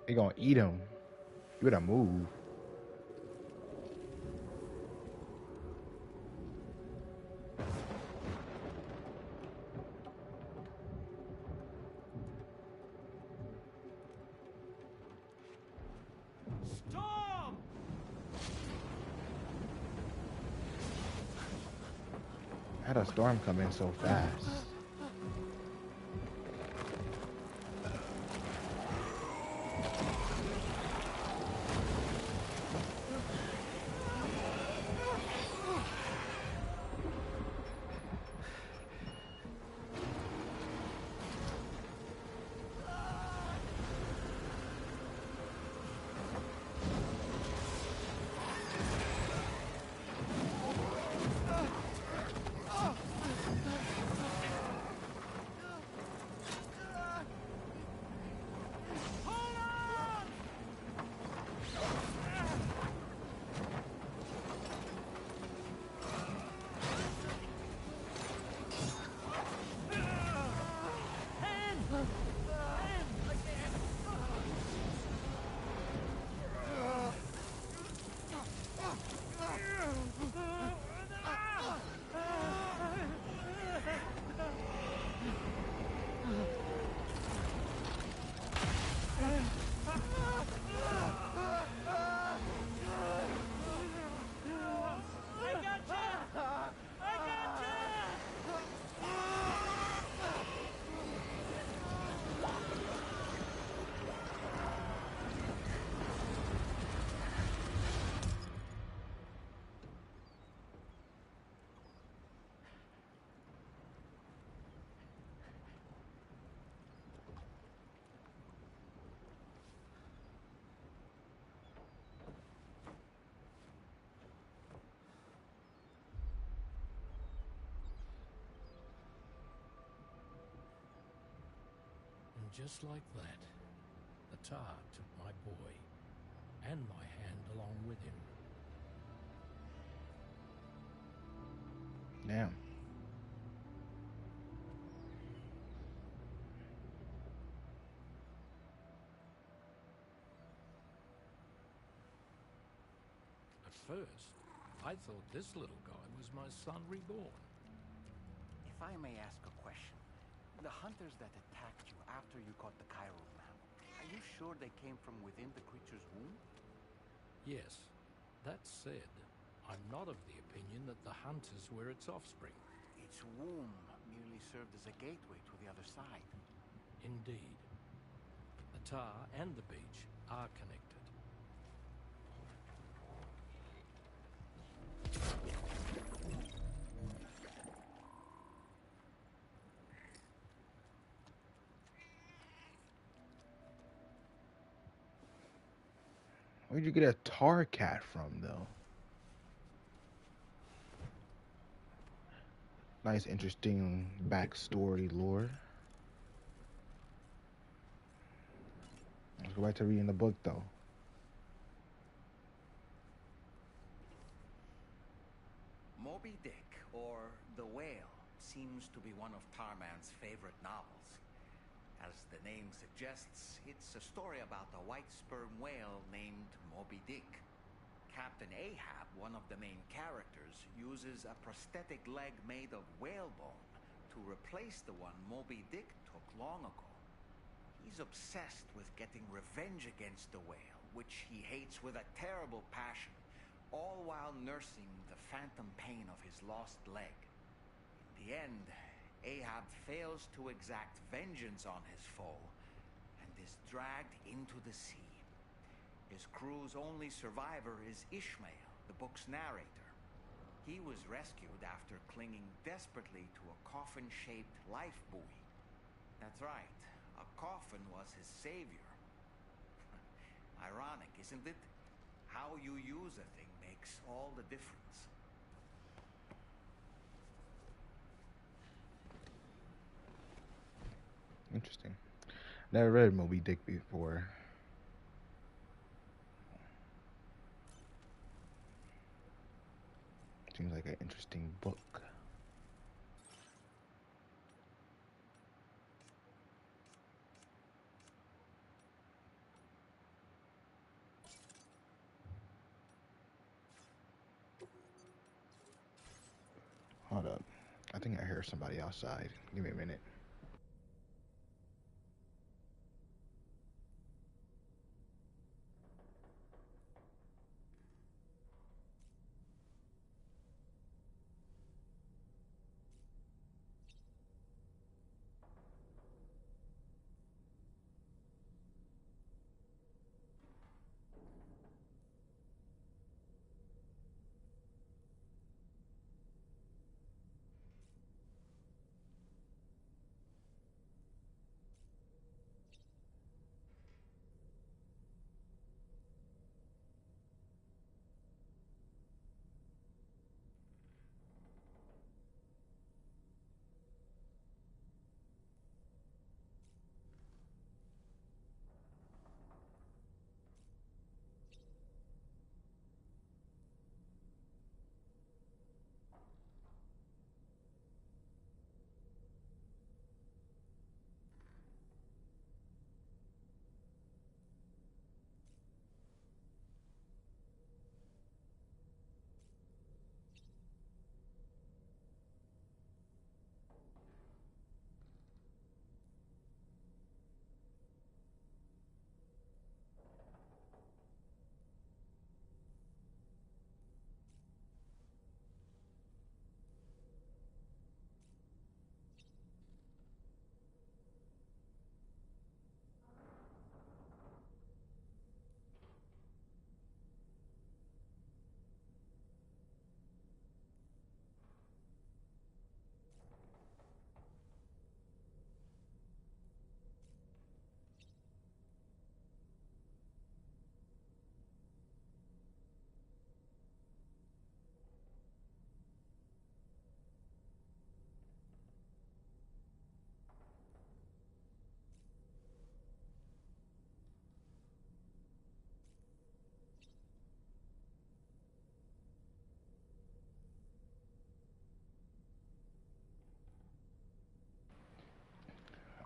They gonna eat him. You better move. Stop! How'd a storm come in so fast? And just like that, the tar took my boy and my hand along with him. Damn. At first, I thought this little guy was my son reborn. If I may ask a question, the hunters that attacked you after you caught the chiral mammal, are you sure they came from within the creature's womb? Yes. That said, I'm not of the opinion that the hunters were its offspring. Its womb merely served as a gateway to the other side. Indeed. The tar and the beach are connected. Where'd you get a tar cat from, though? Nice, interesting backstory lore. Let's go back to reading the book, though. Moby Dick, or The Whale, seems to be one of Tarman's favorite novels. As the name suggests, it's a story about a white sperm whale named Moby Dick. Captain Ahab, one of the main characters, uses a prosthetic leg made of whalebone to replace the one Moby Dick took long ago. He's obsessed with getting revenge against the whale, which he hates with a terrible passion, all while nursing the phantom pain of his lost leg. In the end, Ahab fails to exact vengeance on his foe and is dragged into the sea. His crew's only survivor is Ishmael, the book's narrator. He was rescued after clinging desperately to a coffin-shaped life buoy. That's right, a coffin was his savior. Ironic, isn't it? How you use a thing makes all the difference. Interesting. Never read Moby Dick before. Seems like an interesting book. Hold up. I think I hear somebody outside. Give me a minute.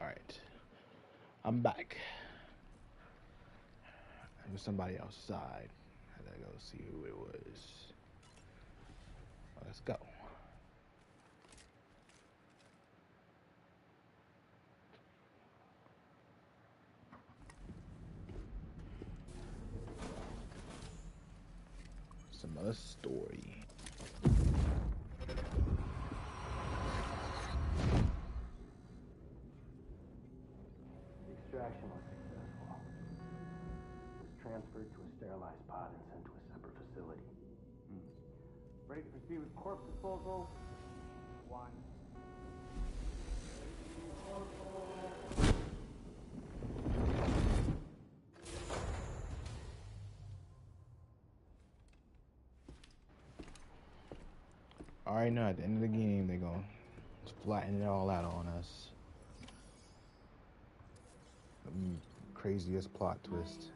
All right. I'm back. There was somebody outside. I had to go see who it was. Let's go. Some other story. The extraction was successful. It was transferred to a sterilized pod and sent to a separate facility. Ready to proceed with corpse disposal? One. I already know at the end of the game they're going to flatten it all out on us. The craziest plot twist.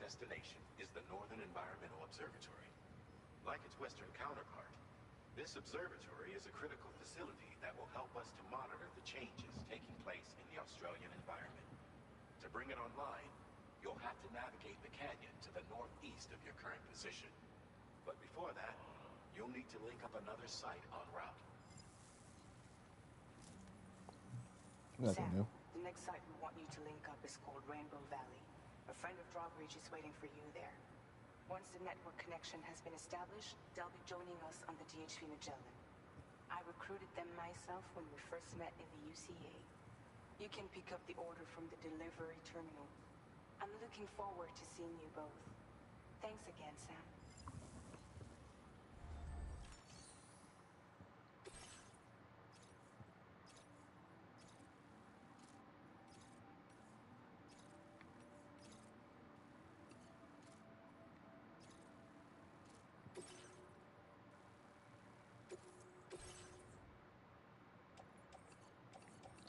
destination is the Northern Environmental Observatory. Like its Western counterpart, this observatory is a critical facility that will help us to monitor the changes taking place in the Australian environment. To bring it online, you'll have to navigate the canyon to the northeast of your current position. But before that, you'll need to link up another site en route. Nothing new. The next site we want you to link up is called Rainbow Valley. A friend of Drawbridge is waiting for you there. Once the network connection has been established, they'll be joining us on the DHV Magellan. I recruited them myself when we first met in the UCA. You can pick up the order from the delivery terminal. I'm looking forward to seeing you both. Thanks again, Sam.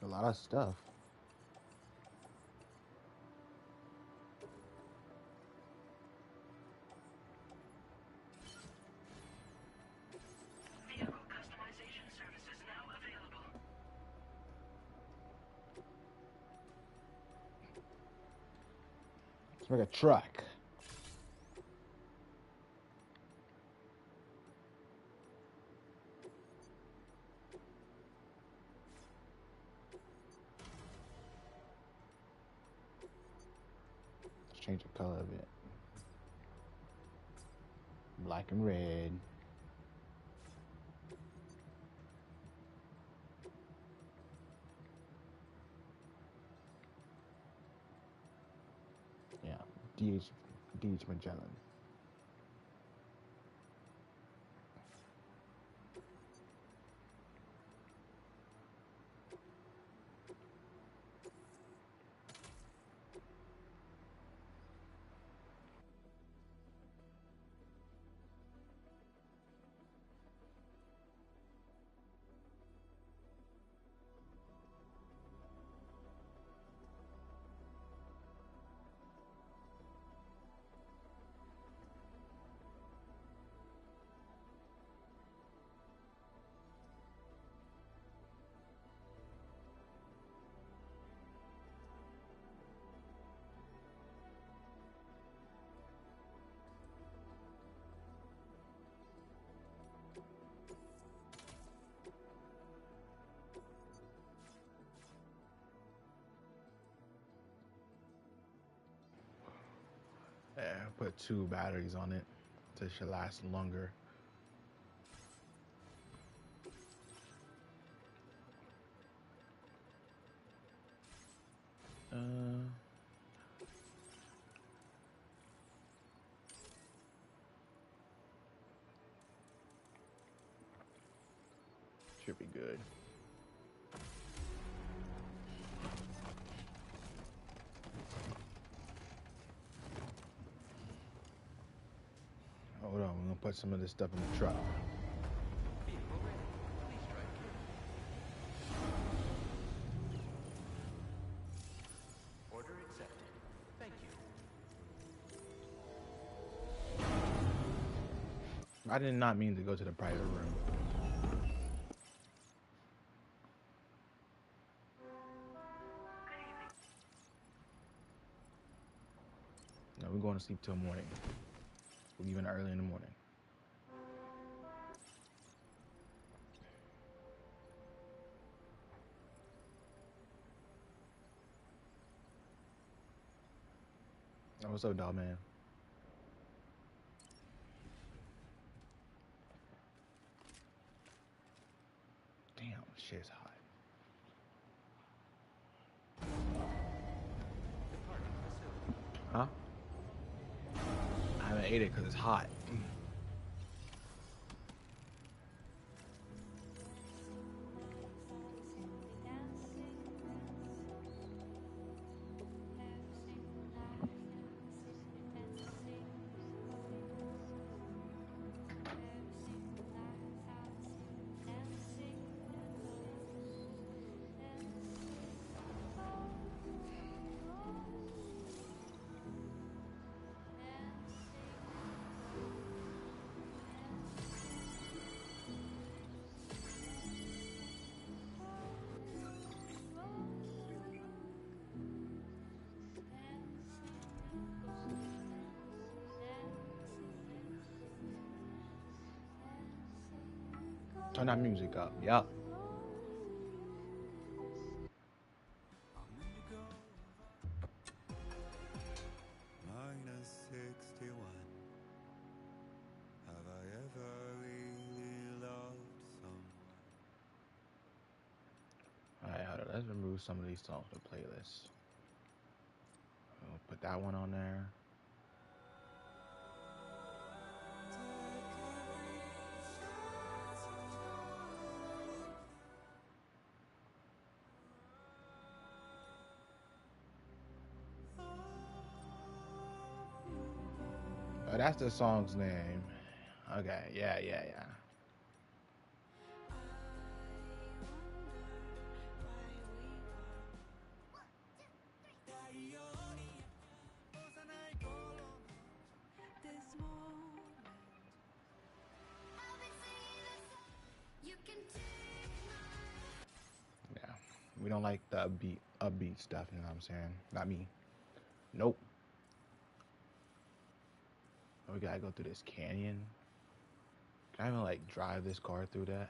A lot of stuff. Vehicle customization services now available. Let's make a truck. Change the color of it. Black and red. Yeah, DH Magellan. Yeah, put 2 batteries on it so it should last longer. Should be good. Hold on, we're gonna put some of this stuff in the truck. Vehicle ready. Please drive carefully. Order accepted. Thank you. I did not mean to go to the private room. No, we're going to sleep till morning. We're leaving early in the morning. Oh, what's up, dog man? Damn, shit's hot. Huh? I haven't ate it because it's hot. Turn that music up. Yup. Minus 61. Have I ever really loved someone? Alright, hold on. Let's remove some of these songs from the playlist. We'll put that one on there. Oh, that's the song's name. Okay, yeah. Yeah. We don't like the upbeat stuff, you know what I'm saying? Not me. Nope. We gotta go through this canyon. Can I even like drive this car through that?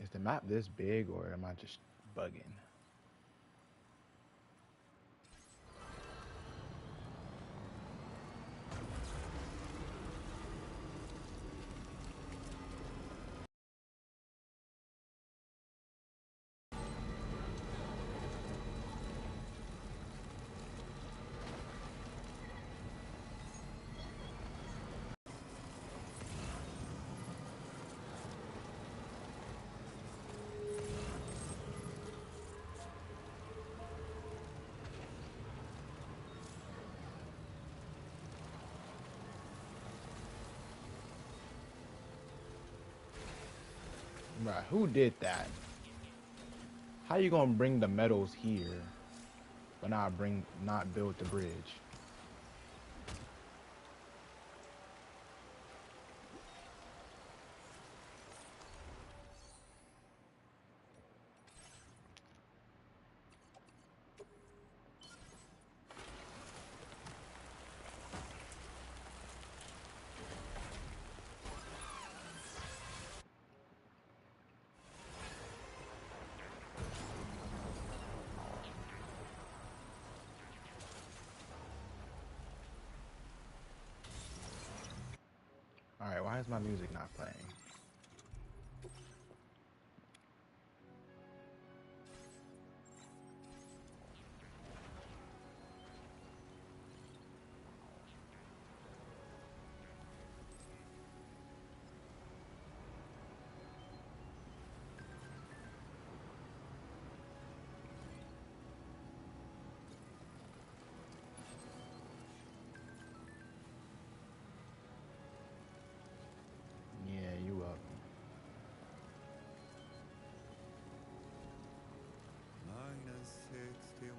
Is the map this big or am I just bugging? Right, who did that? How you gonna bring the metals here, but not build the bridge? Alright, why is my music not playing? Yeah, you up. Minus 61.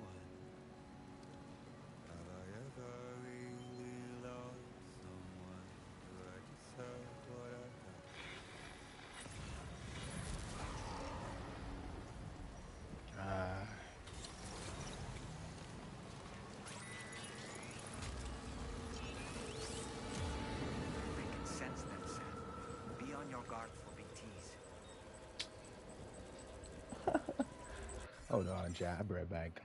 Have I ever really loved someone? Do I deserve what I got? They can sense them, Sam. Be on your guard for big T's. Hold on, chat. I'll be right back.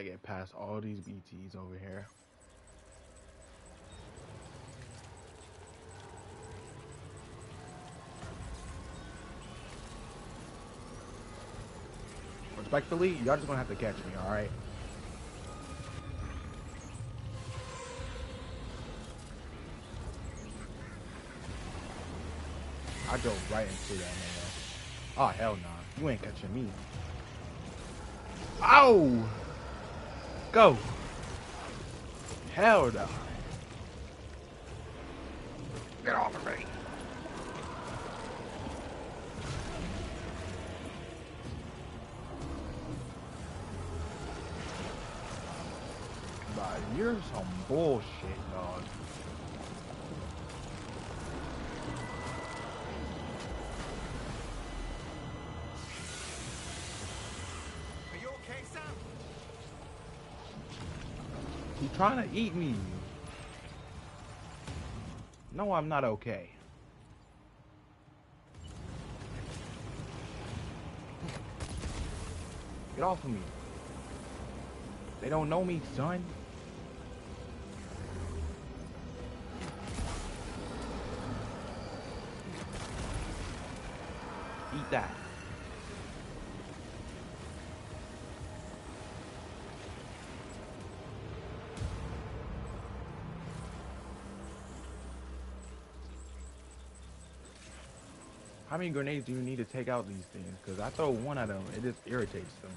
I get past all these BTs over here. Respectfully, y'all just gonna have to catch me, alright? I drove right into that man. Oh, hell nah. You ain't catching me. Ow! Go! Hell no. Get off of me. But you're some bullshit, dog. Are you okay, Sam? He's trying to eat me. No, I'm not okay. Get off of me. They don't know me, son. Eat that. How many grenades do you need to take out these things? Because I throw one at them, it just irritates them.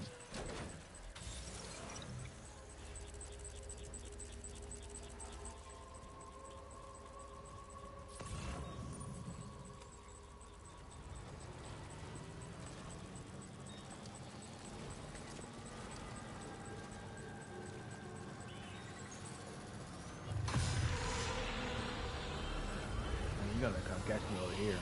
And you're gonna come catch me over here.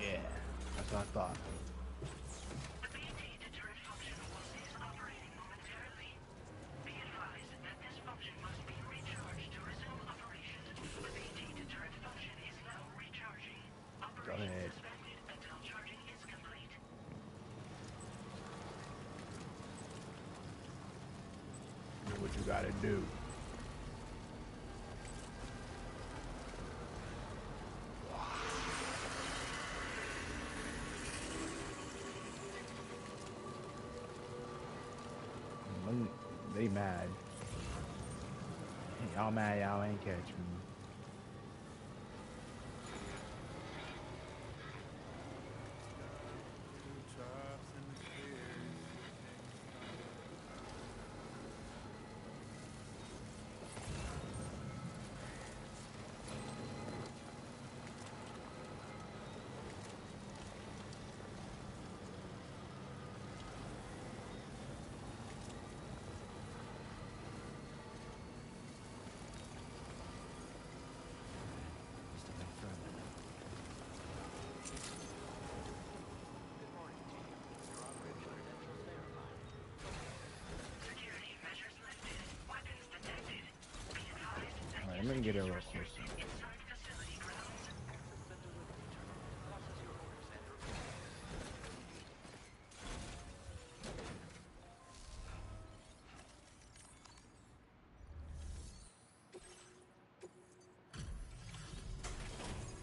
Yeah, that's what I thought. Go ahead. Do what you gotta do. They mad. Y'all mad y'all ain't catch me. Alright, let me get it real close.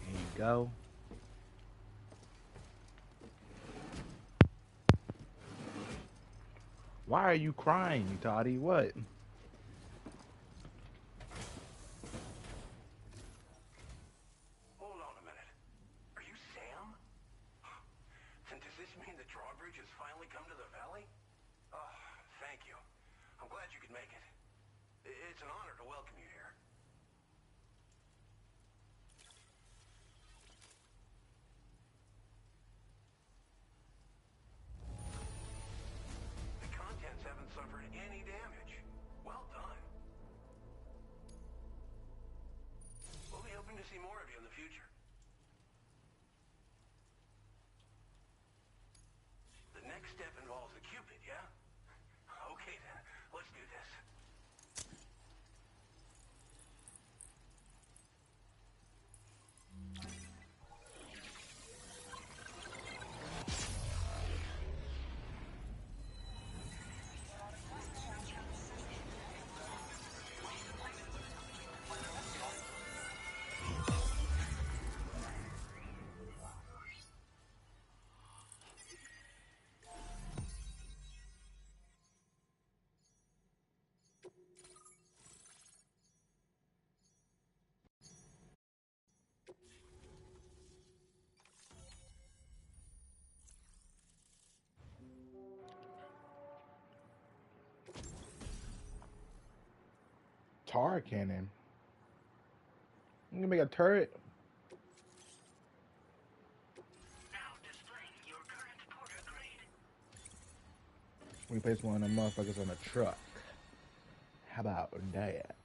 There you go. Why are you crying, Toddy? What? Hold on a minute. Are you Sam? And does this mean the drawbridge has finally come to the valley? Oh, thank you. I'm glad you could make it. It's an honor to welcome you here. The contents haven't suffered any damage. Well done. We'll be hoping to see more of you in the future. The next step involves the Cupid, yeah? Okay then, let's Tar cannon. You can make a turret. We place one of them motherfuckers on a truck. How about that?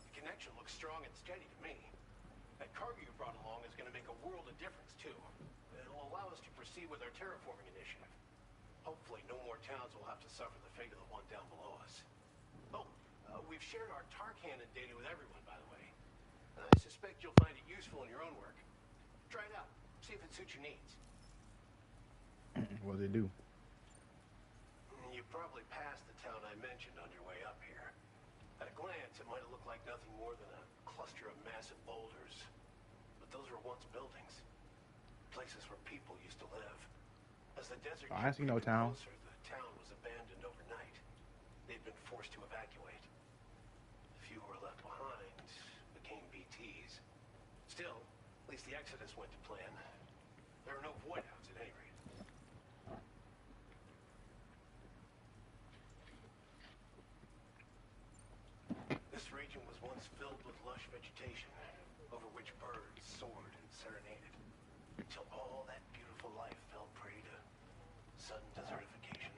The connection looks strong and steady to me. That cargo you brought along is going to make a world of difference, too. It'll allow us to proceed with our terraforming initiative. Hopefully no more towns will have to suffer the fate of the one down below us. Oh, we've shared our tar cannon data with everyone, by the way. I suspect you'll find it useful in your own work. Try it out. See if it suits your needs. What does it do? You probably passed the town I mentioned on your way up here. At a glance, it might have looked like nothing more than a cluster of massive boulders. But those were once buildings. Places where people used to live. As the desert I see no town. closer, the town was abandoned overnight. They'd been forced to evacuate. The few who were left behind became BTs. Still, at least the exodus went to plan. There are no voidouts at any rate. This region was once filled with lush vegetation, over which birds soared and serenaded, until all that beautiful life fell prey to sudden desertification.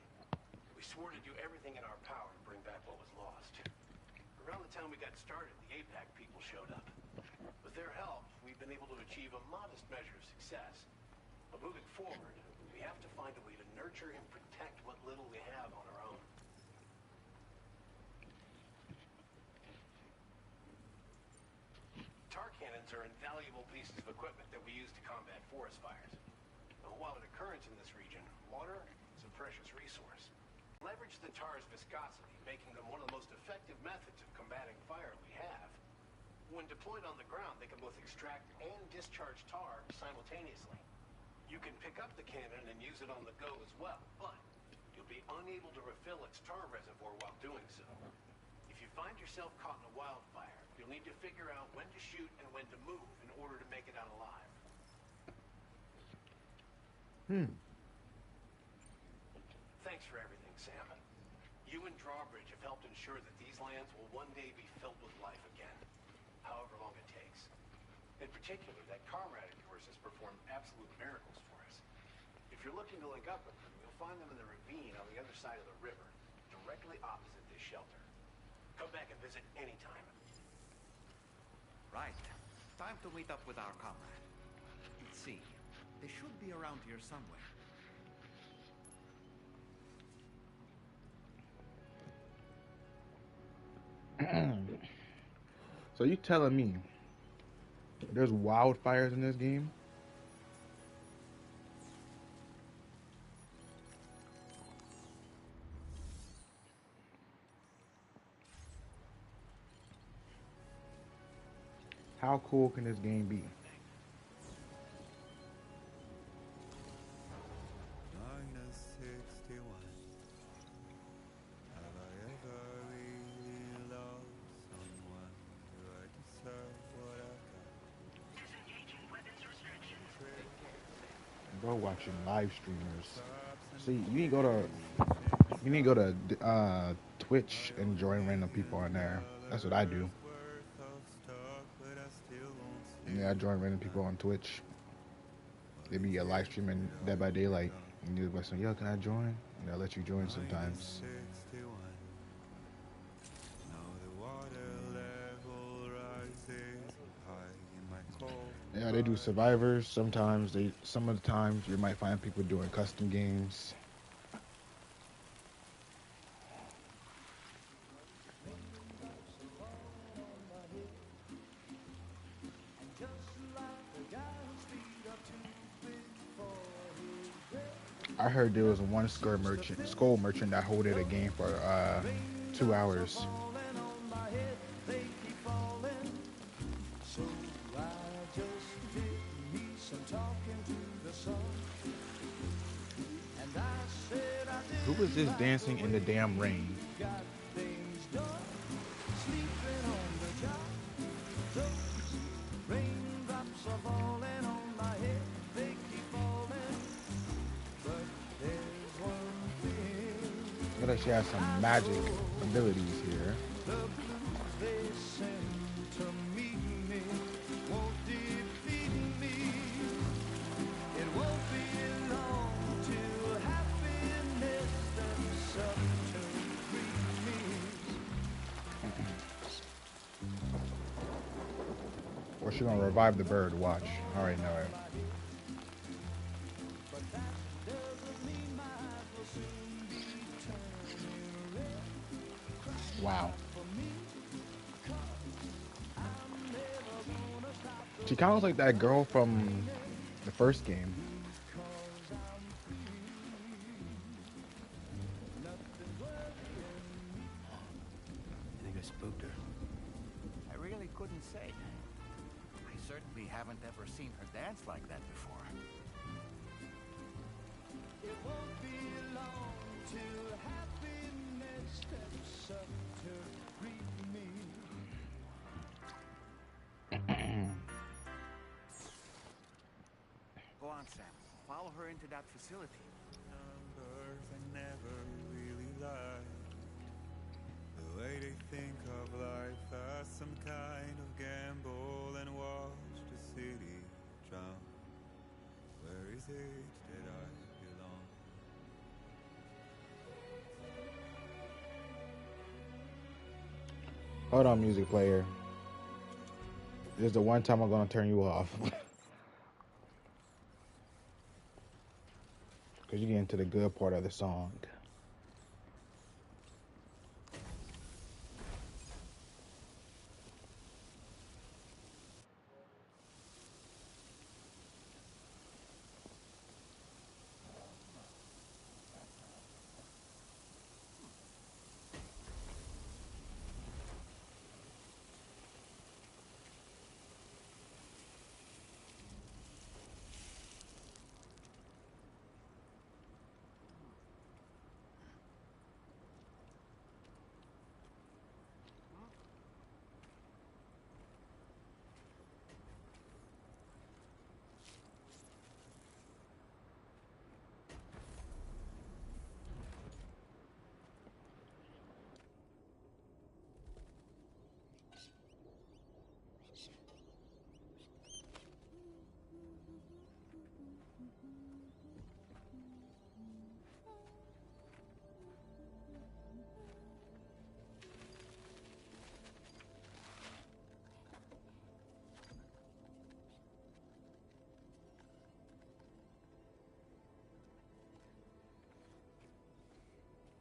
We swore to do everything in our power to bring back what was lost. Around the time we got started, the APAC people showed up. With their help, we've been able to achieve a modest measure of success. But moving forward, we have to find a way to nurture and protect what little we have on our own. Tar cannons are invaluable pieces of equipment that we use to combat forest fires. While an occurrence in this region, water is a precious resource. Leverage the tar's viscosity, making them one of the most effective methods of combating fire we have. When deployed on the ground, they can both extract and discharge tar simultaneously. You can pick up the cannon and use it on the go as well, but you'll be unable to refill its tar reservoir while doing so. If you find yourself caught in a wildfire, you'll need to figure out when to shoot and when to move in order to make it out alive. Thanks for everything, Sam. You and Drawbridge have helped ensure that these lands will one day be filled with life again, however long it takes. In particular, that comrade of yours has performed absolute miracles for us. If you're looking to link up with them, you'll find them in the ravine on the other side of the river, directly opposite this shelter. Come back and visit anytime. Right. Time to meet up with our comrade. Let's see. They should be around here somewhere. So you telling me there's wildfires in this game? How cool can this game be? Minus 61. Have I ever really loved someone? Do I deserve what I got? Disengaging weapons restriction. Bro, watching live streamers. See, you need to go to Twitch and join random people on there. That's what I do. Yeah, I join random people on Twitch. They be live streaming Dead by Daylight. And you're like, yo, can I join? And they'll let you join sometimes. Yeah, they do survivors. Sometimes some of the times you might find people doing custom games. I heard there was one skull merchant that holded a game for 2 hours. Who was this dancing in the damn rain? Looks like she has some magic abilities here. The blues they send to meet me won't defeat me. It won't be long till happiness steps up to greet me. Or she gonna revive the bird. Watch. I already know it. Wow. She kind of looks like that girl from the first game. I think I spooked her. I really couldn't say. I certainly haven't ever seen her dance like that before. It won't be long till happiness steps up to greet me. Go on, Sam. Follow her into that facility. Numbers I never really liked. The way they think of life as some kind of gamble and watch the city drown. Where is it that I belong? Hold on, music player. This is the one time I'm gonna turn you off. Because you get into the good part of the song.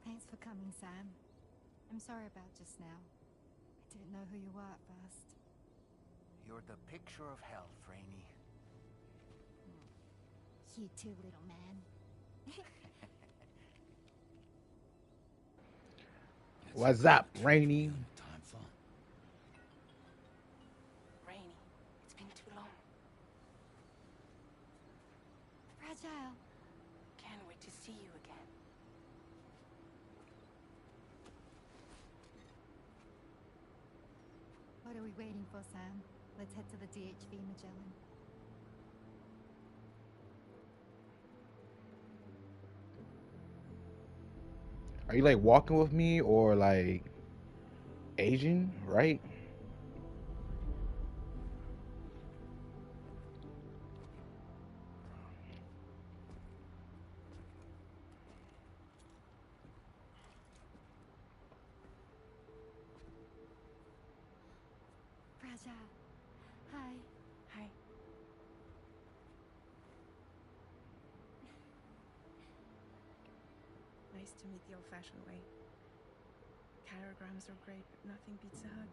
Thanks for coming, Sam. I'm sorry about just now. I didn't know who you were at first. You're the picture of health, Rainey. You too, little man. What's up, Rainy? Time fun. Rainy, it's been too long. Fragile. Can't wait to see you again. What are we waiting for, Sam? Let's head to the DHV Magellan. Are you like walking with me or like Asian, right? Fragile. Hi. Hi. Nice to meet the old-fashioned way. Chirograms are great, but nothing beats a hug.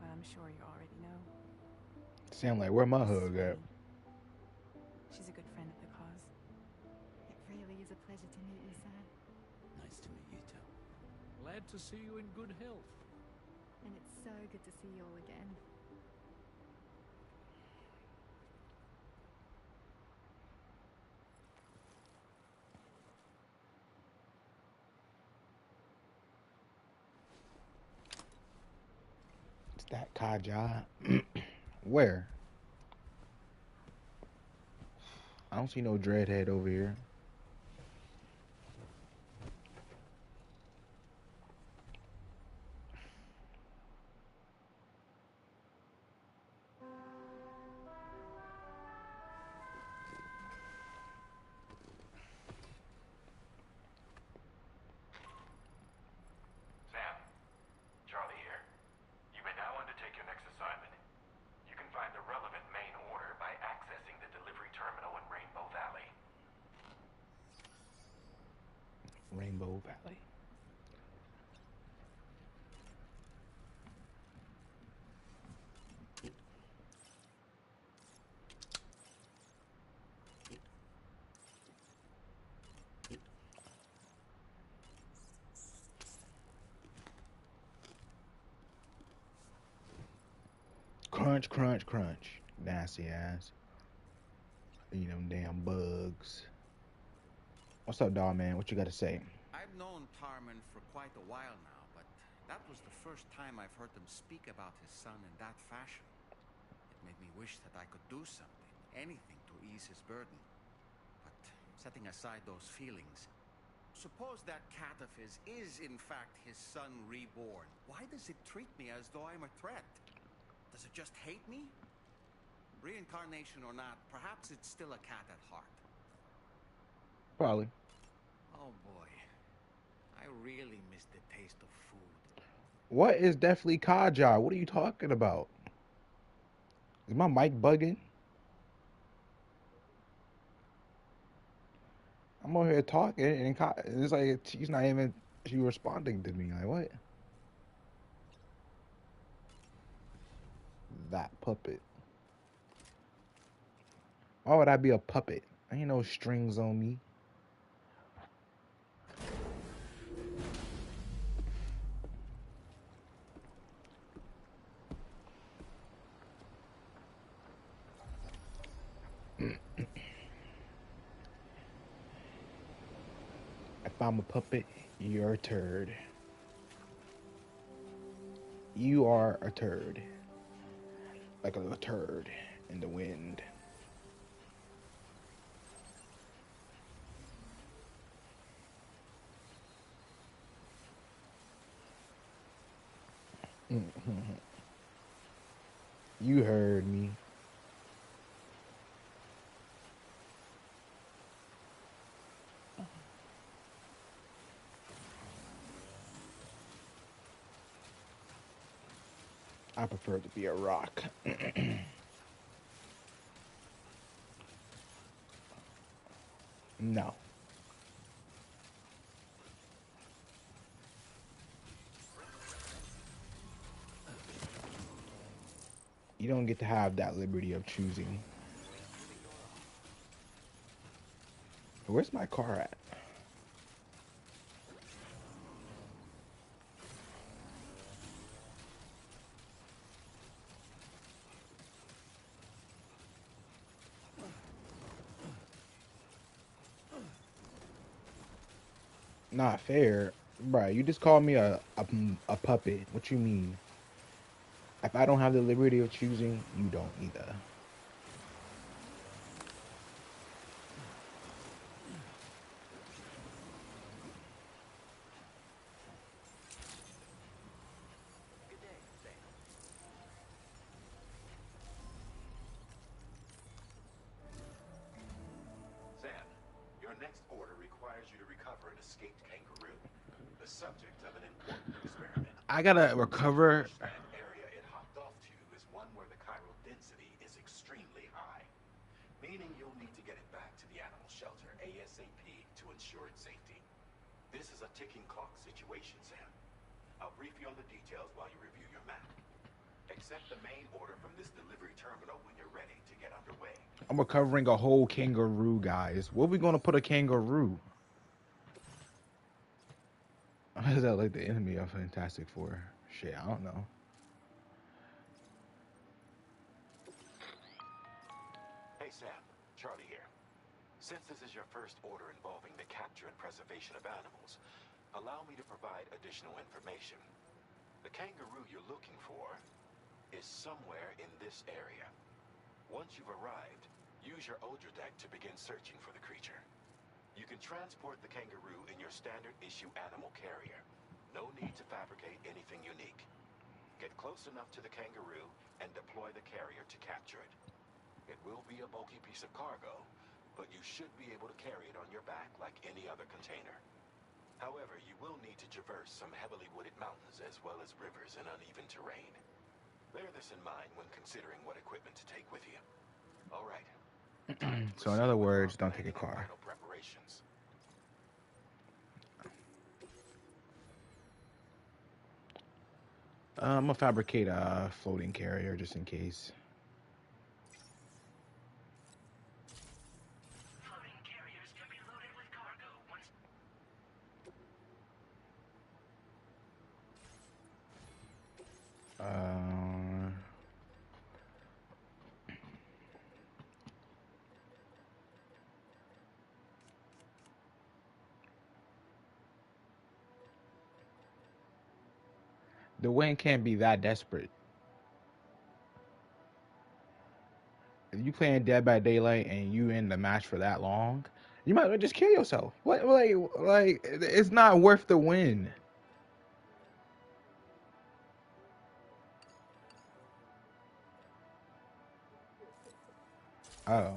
Well, I'm sure you already know. Sound like where my This is hug at? Rainey. She's a good friend of the cause. It really is a pleasure to meet you, Sam. Nice to meet you too. Glad to see you in good health. And it's so good to see you all again. It's that Kaja. Where? don't see no dreadhead over here. Sam, Charlie here. You may now undertake your next assignment. You can find the relevant main order by accessing the delivery terminal in Rainbow Valley. Rainbow Valley. Crunch, crunch, crunch. Nasty ass. You them damn bugs. What's up, dog man? What you got to say? I've known Tarman for quite a while now, but that was the first time I've heard him speak about his son in that fashion. It made me wish that I could do something, anything to ease his burden. But setting aside those feelings, suppose that cat of his is in fact his son reborn. Why does it treat me as though I'm a threat? Does it just hate me? Reincarnation or not, perhaps it's still a cat at heart. Probably. Oh boy, I really miss the taste of food. What is definitely Kaja? What are you talking about? Is my mic bugging? I'm over here talking, and it's like she's not even responding to me. Like what? That puppet. Why would I be a puppet? Ain't no strings on me. If I'm a puppet, you're a turd. You are a turd. Like a little turd in the wind. You heard me. I prefer to be a rock. No. You don't get to have that liberty of choosing. Where's my car at? Not fair. Bruh, you just called me a puppet. What you mean? If I don't have the liberty of choosing, you don't either. Good day, Sam. Sam, your next order requires you to recover an escaped kangaroo, the subject of an important experiment. I gotta recover. The area it hopped off to is one where the chiral density is extremely high, meaning you'll need to get it back to the animal shelter ASAP to ensure its safety. This is a ticking clock situation, Sam. I'll brief you on the details while you review your map. Accept the main order from this delivery terminal when you're ready to get underway. I'm recovering a whole kangaroo, guys. Where we gonna put a kangaroo? Is that like the enemy of Fantastic Four? Shit, I don't know. Hey Sam, Charlie here. Since this is your first order involving the capture and preservation of animals, allow me to provide additional information. The kangaroo you're looking for is somewhere in this area. Once you've arrived, Use your Ultra deck to begin searching for the creature. You can transport the kangaroo in your standard issue animal carrier. No need to fabricate anything unique. Get close enough to the kangaroo and deploy the carrier to capture it. It will be a bulky piece of cargo, but you should be able to carry it on your back like any other container. However, you will need to traverse some heavily wooded mountains as well as rivers and uneven terrain. Bear this in mind when considering what equipment to take with you. All right. So in other words, don't take a car. Final preparations. I'm gonna fabricate a floating carrier just in case. Floating carriers can be loaded with cargo once... The wind can't be that desperate. If you playing Dead by Daylight and you in the match for that long, you might as well just kill yourself. What like it's not worth the win. Oh.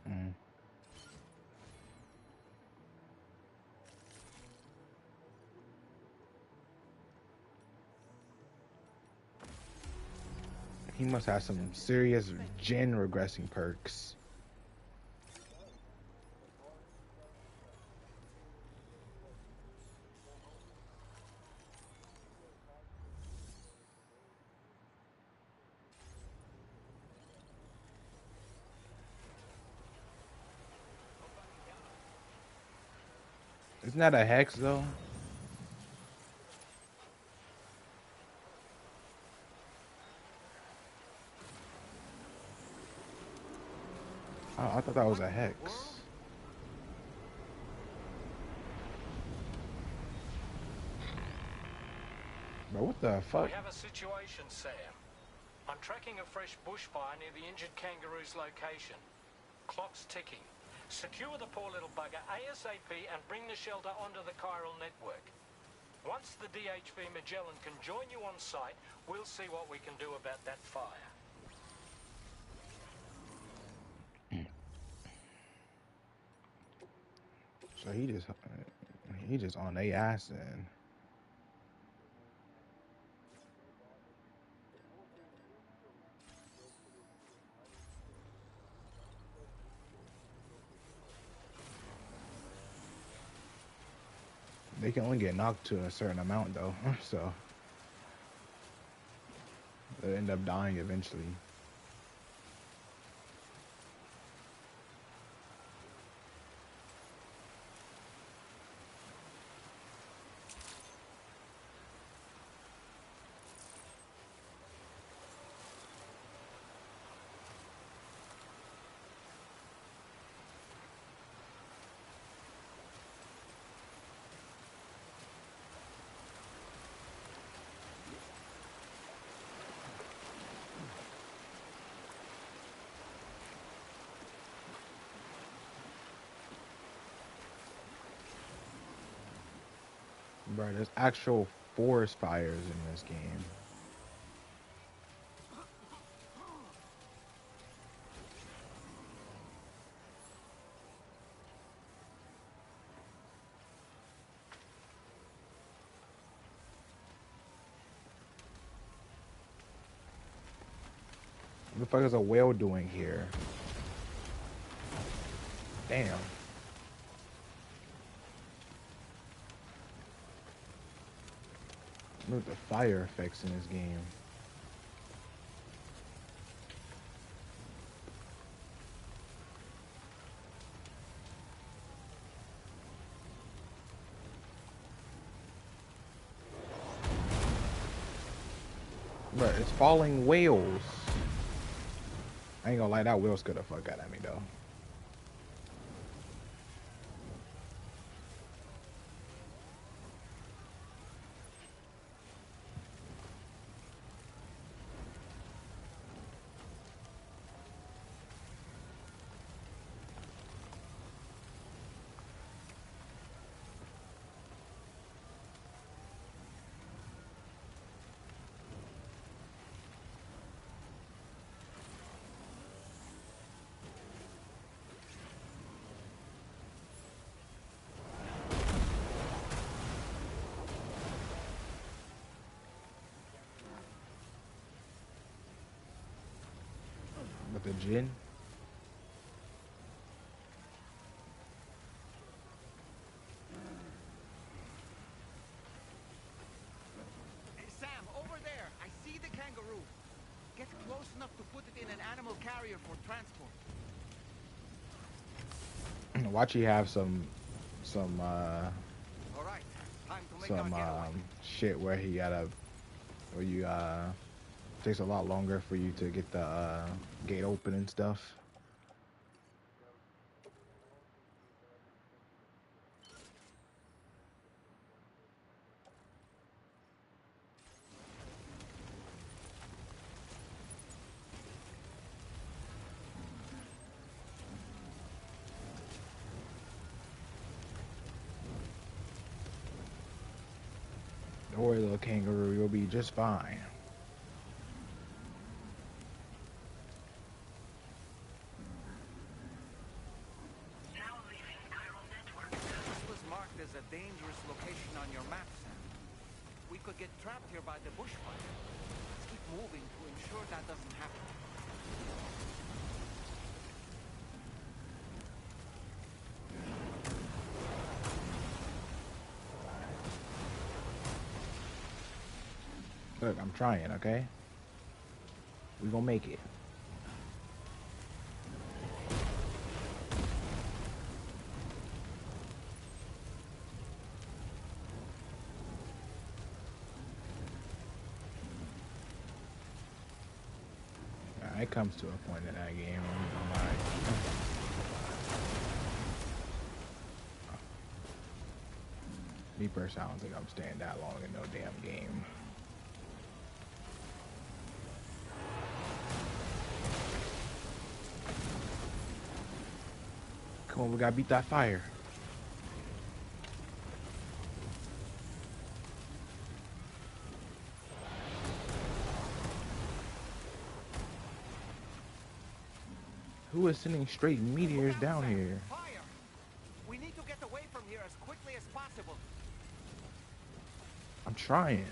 Mm. He must have some serious gen regressing perks. Isn't that a hex though? Oh, I thought that was a hex. Bro, what the fuck? We have a situation, Sam. I'm tracking a fresh bushfire near the injured kangaroo's location. Clock's ticking. Secure the poor little bugger ASAP and bring the shelter onto the chiral network. Once the DHV Magellan can join you on site, we'll see what we can do about that fire. So he just on their ass then. They can only get knocked to a certain amount though, so they'll end up dying eventually. Bro, there's actual forest fires in this game. What the fuck is a whale doing here? Damn. Look at the fire effects in this game. But it's falling whales. I ain't gonna lie, that whale scared the fuck out of me though. With the gin. Hey, Sam, over there. I see the kangaroo. Get close enough to put it in an animal carrier for transport. Watch you have some All right, time to make our getaway. shit where he gotta where you takes a lot longer for you to get the gate open and stuff. Don't worry, little kangaroo, you'll be just fine. This was marked as a dangerous location on your map, Sam. We could get trapped here by the bushfire. Let's keep moving to ensure that doesn't happen. Look, I'm trying, okay? We gonna make it. It comes to a point in that game where me personally, I don't think I'm staying that long in no damn game. Come on, we gotta beat that fire. Who is sending straight meteors down here? Fire! We need to get away from here as quickly as possible. I'm trying.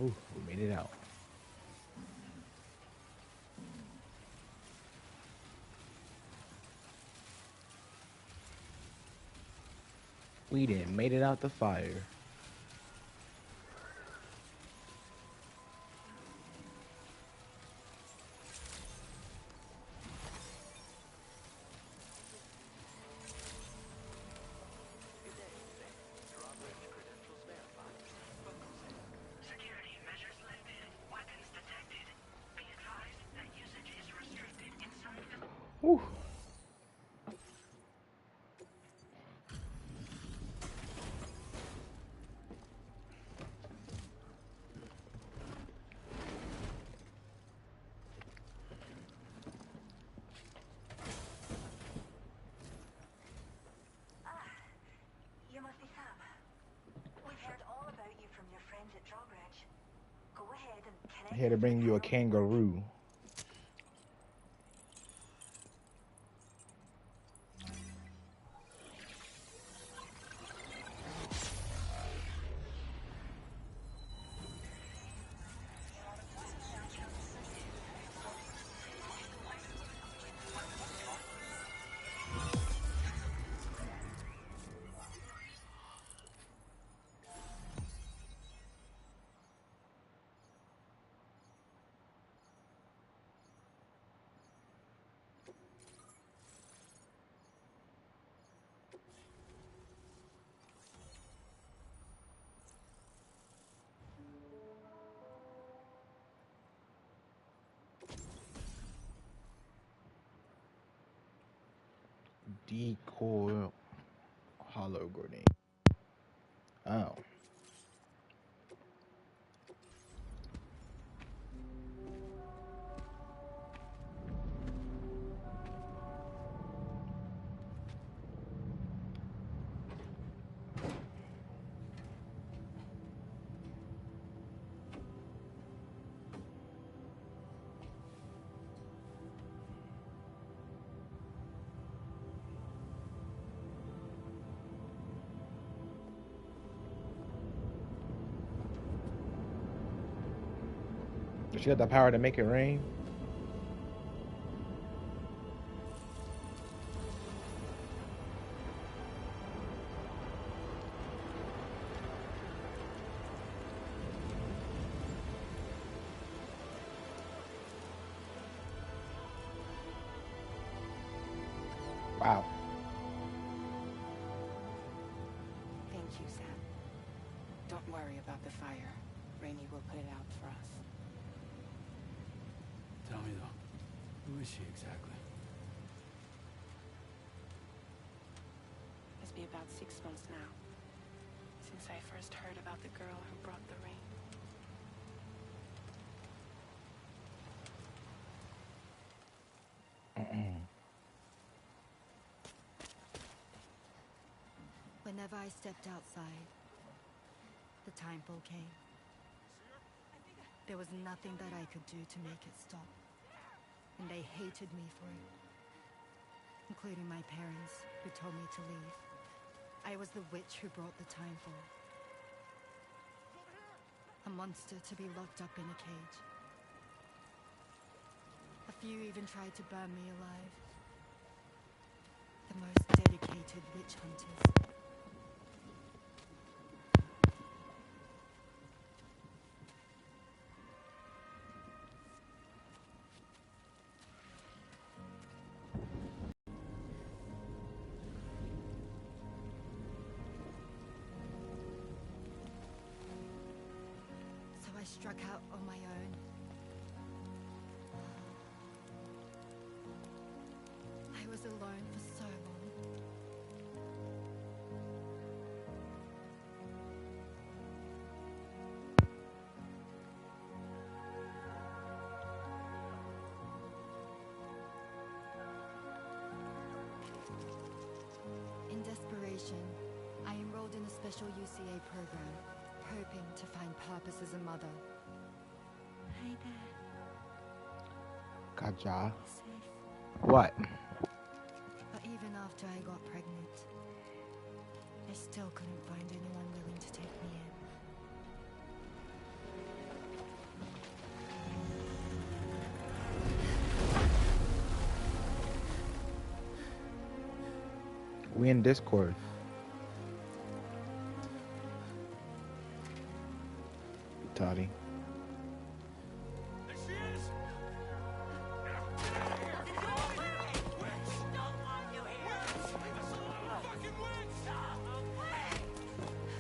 Oh, we made it out. We didn't made it out the fire. Security measures lifted. Weapons detected. Be advised that usage is restricted inside the... Whew. You must be Sam. We've heard all about you from your friends at Drawbridge. Go ahead and connect. Here to bring you a kangaroo. Decoy hollow grenade. Oh. Does she have the power to make it rain? Wow. Thank you, Sam. Don't worry about the fire. Rainey will put it out for us. Tell me though, who is she exactly? It's been about 6 months now, since I first heard about the girl who brought the rain. Whenever I stepped outside, the timefall came. There was nothing that I could do to make it stop. And they hated me for it. Including my parents, who told me to leave. I was the witch who brought the timefall. A monster to be locked up in a cage. A few even tried to burn me alive. The most dedicated witch hunters. So I struck out on my own. I was alone for so long. In desperation, I enrolled in a special UCA program, hoping to find purpose as a mother. Hi there. Gotcha. Safe. What? But even after I got pregnant, I still couldn't find anyone willing to take me in. We in Discord. Toddy. There she is!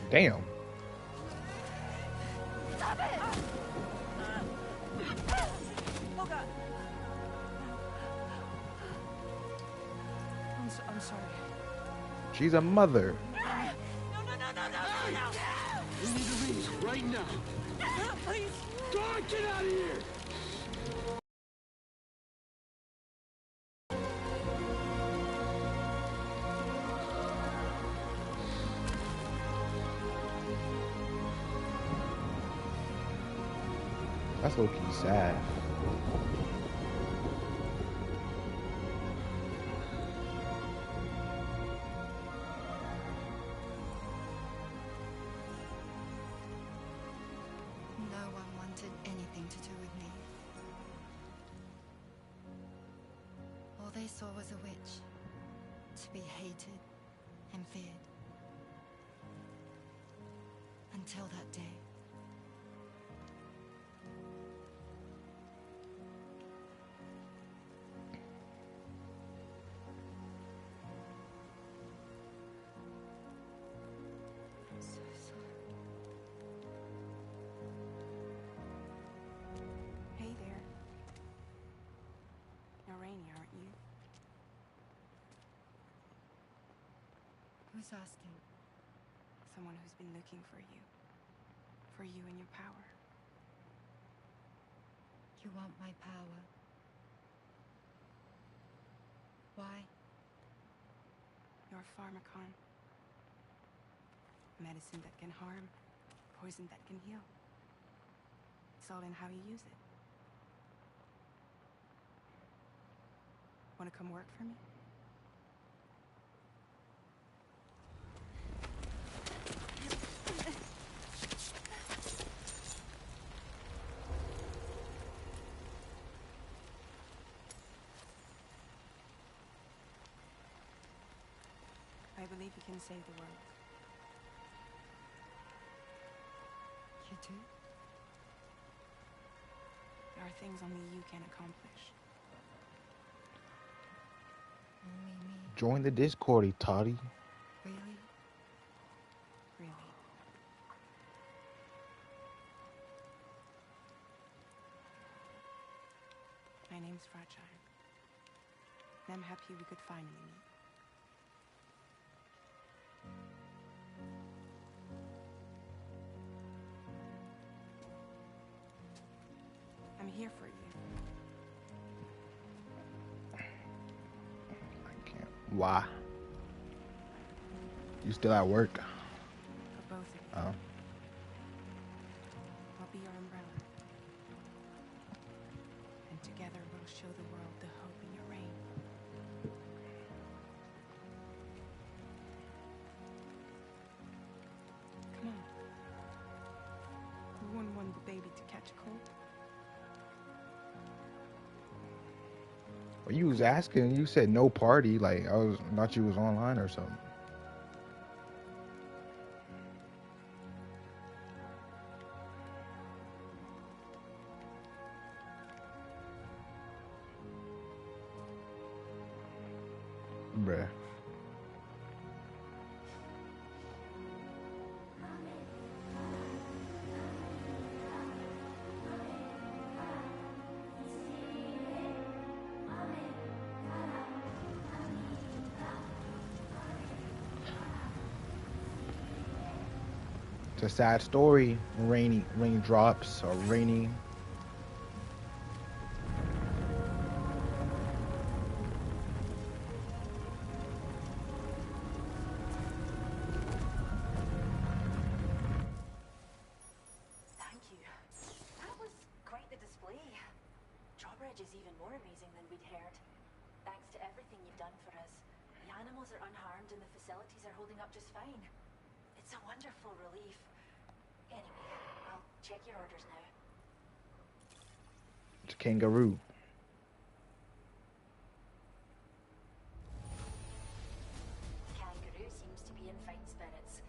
Damn. Stop it! Oh God! I'm sorry. She's a mother. No! We need to leave right now. Please! God, get out of here! That's low-key sad. No one wanted anything to do with me. All they saw was a witch, to be hated and feared. Until that day. I'm so sorry. Hey there. You're Rainey, aren't you? Who's asking? Someone who's been looking for you. For you and your power. You want my power? Why? You're a pharmacon. Medicine that can harm. Poison that can heal. It's all in how you use it. Want to come work for me? I believe you can save the world. You do? There are things only you can accomplish. Only me. Join the Discord, Toddy. Really? Really. My name's Fragile. And I'm happy we could finally meet. I'm here for you. Why? You still at work? For both of you. Oh. I'll be your umbrella. And together we'll show the world the hope in your reign. Come on. We wouldn't want the baby to catch a cold. Well, you was asking, you said no party. Like, thought you was online or something. Bruh. It's a sad story. Raindrops or raining. Thank you. That was quite the display. Drawbridge is even more amazing than we'd heard. Thanks to everything you've done for us. The animals are unharmed and the facilities are holding up just fine. It's a wonderful relief. Anyway, I'll check your orders now. It's a kangaroo. Kangaroo seems to be in fine spirits.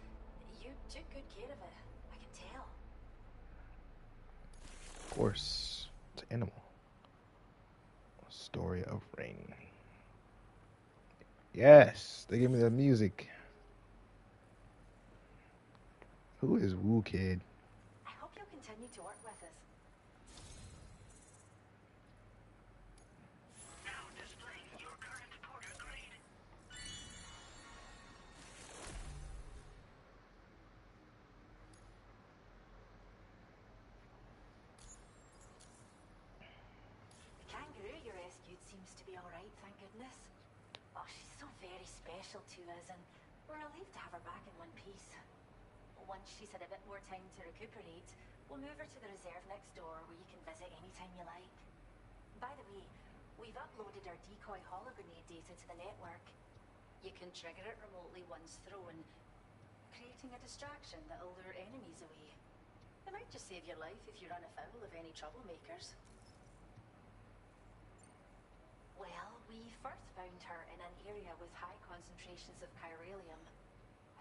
You took good care of it. I can tell. Of course, it's an animal. Story of rain. Yes, they give me the music. Who is Woo Kid? I hope you'll continue to work with us. Now displaying your current porter grade. The kangaroo you rescued seems to be alright, thank goodness. Oh, she's so very special to us, and we're relieved to have her back in one piece. Once she's had a bit more time to recuperate, we'll move her to the reserve next door where you can visit anytime you like. By the way, we've uploaded our decoy holo grenade data to the network. You can trigger it remotely once thrown, creating a distraction that'll lure enemies away. It might just save your life if you run afoul of any troublemakers. Well, we first found her in an area with high concentrations of chiralium.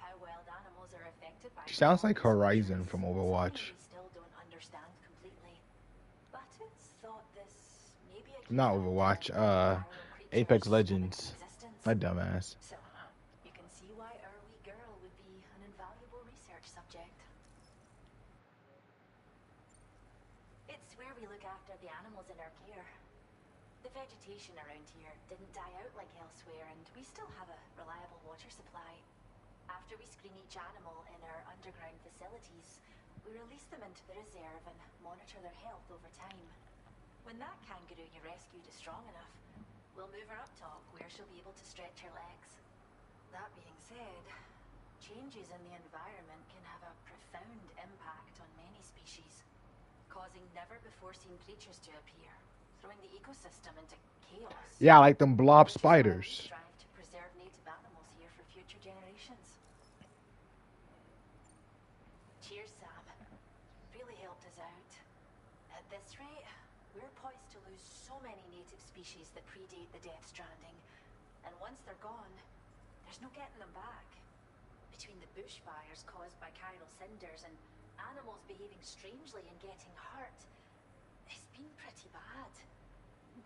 How wild animals are affected by She sounds like Horizon from Overwatch. we still don't understand completely. But it's thought this may be a Not Overwatch, Apex Legends. My dumbass. So, you can see why our wee girl would be an invaluable research subject. It's where we look after the animals in our care. The vegetation around here didn't die out like elsewhere, and we still have a reliable water supply. After we screen each animal in our underground facilities, we release them into the reserve and monitor their health over time. When that kangaroo you rescued is strong enough, we'll move her up top where she'll be able to stretch her legs. That being said, changes in the environment can have a profound impact on many species, causing never-before-seen creatures to appear, throwing the ecosystem into chaos. Yeah, like them blob spiders. Strive to preserve native animals here for future generations. Cheers, Sam. Really helped us out. At this rate, we're poised to lose so many native species that predate the Death Stranding, and once they're gone, there's no getting them back. Between the bushfires caused by chiral cinders and animals behaving strangely and getting hurt, it's been pretty bad.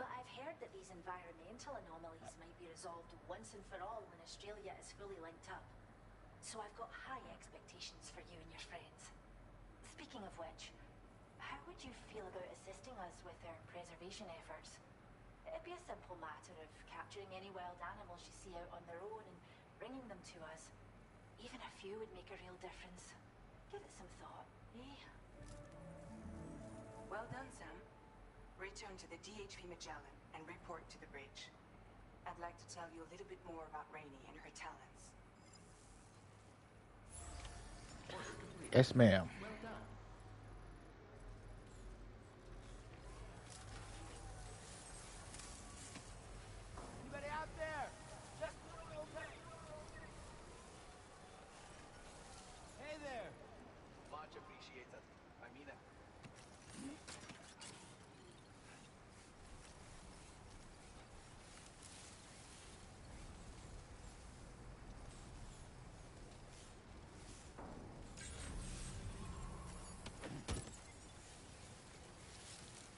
But I've heard that these environmental anomalies might be resolved once and for all when Australia is fully linked up. So I've got high expectations for you and your friends. Speaking of which, how would you feel about assisting us with our preservation efforts? It'd be a simple matter of capturing any wild animals you see out on their own and bringing them to us. Even a few would make a real difference. Give it some thought, eh? Well done, Sam. Return to the DHP Magellan and report to the bridge. I'd like to tell you a little bit more about Rainey and her talents. Yes, ma'am. Well done. Anybody out there? Just okay. Hey there. Much appreciated. I mean it.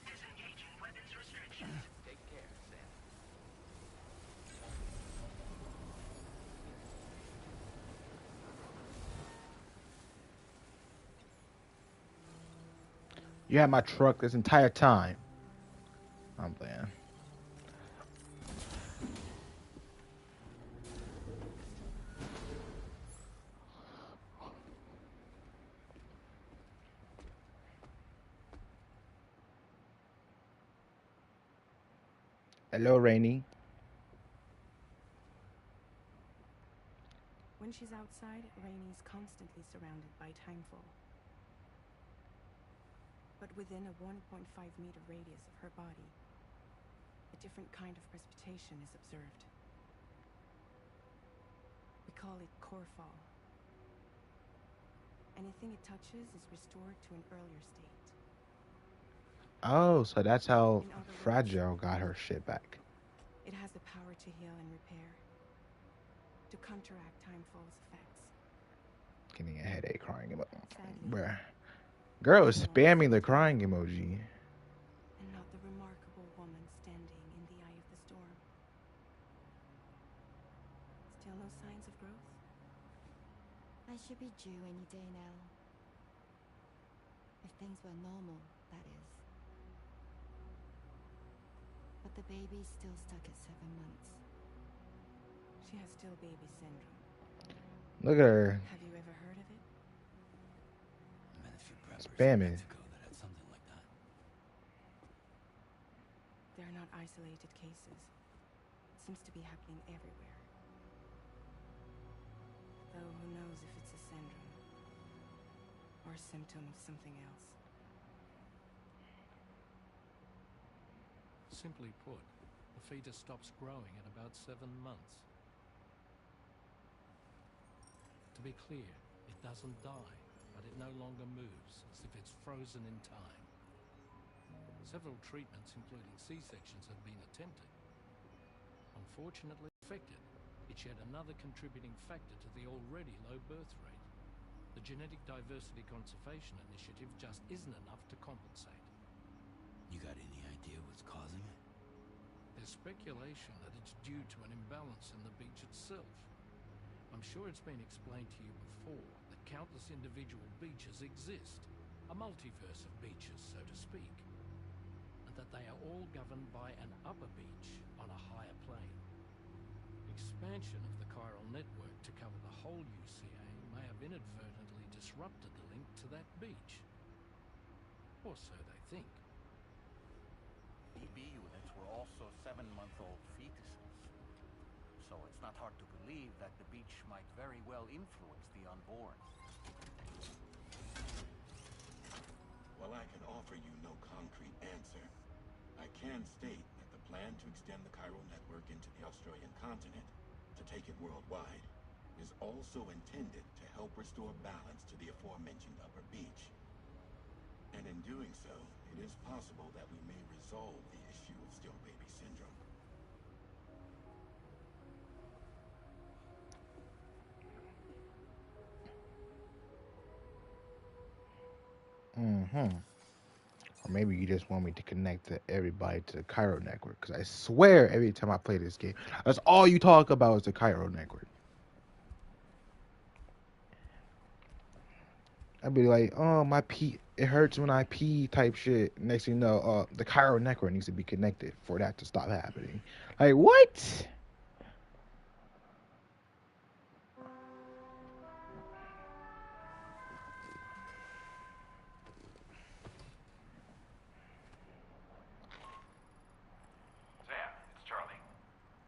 Disengaging weapons restrictions. Take care, Sam. You had my truck this entire time. I'm playing. Hello, Rainy. When she's outside, Rainey's constantly surrounded by timefall. But within a 1.5-meter radius of her body, a different kind of precipitation is observed. We call it core fall. Anything it touches is restored to an earlier state. Oh, so that's how Fragile got her shit back. It has the power to heal and repair, to counteract timefall's effects. Getting a headache crying about. Bruh. Girl is spamming the crying emoji. And not the remarkable woman standing in the eye of the storm. Still no signs of growth? I should be due any day now. If things were normal, that is. But the baby's still stuck at 7 months. She has still baby syndrome. Look at her. Have you ever heard of it? Spamming. That had something like that. They are not isolated cases. It seems to be happening everywhere. Though who knows if it's a syndrome or a symptom of something else. Simply put, the fetus stops growing at about 7 months. To be clear, it doesn't die, but it no longer moves, as if it's frozen in time. Several treatments, including C-sections, have been attempted. Unfortunately, affected, it's yet another contributing factor to the already low birth rate. The Genetic Diversity Conservation Initiative just isn't enough to compensate. You got any idea what's causing it? There's speculation that it's due to an imbalance in the beach itself. I'm sure it's been explained to you before that countless individual beaches exist, a multiverse of beaches, so to speak, and that they are all governed by an upper beach on a higher plane. expansion of the chiral network to cover the whole UCA may have inadvertently disrupted the link to that beach. Or so they think. EB units were also 7-month-old fetuses. So it's not hard to believe that the beach might very well influence the unborn. While I can offer you no concrete answer, I can state that the plan to extend the chiral network into the Australian continent, to take it worldwide, is also intended to help restore balance to the aforementioned upper beach. And in doing so, it is possible that we may resolve the issue of still baby syndrome. Or maybe you just want me to connect to everybody to the chiral network. Because I swear every time I play this game, that's all you talk about is the chiral network. I'd be like, oh, my pee, it hurts when I pee type shit. Next thing you know, the chiral network needs to be connected for that to stop happening. Like, what? Sam, it's Charlie.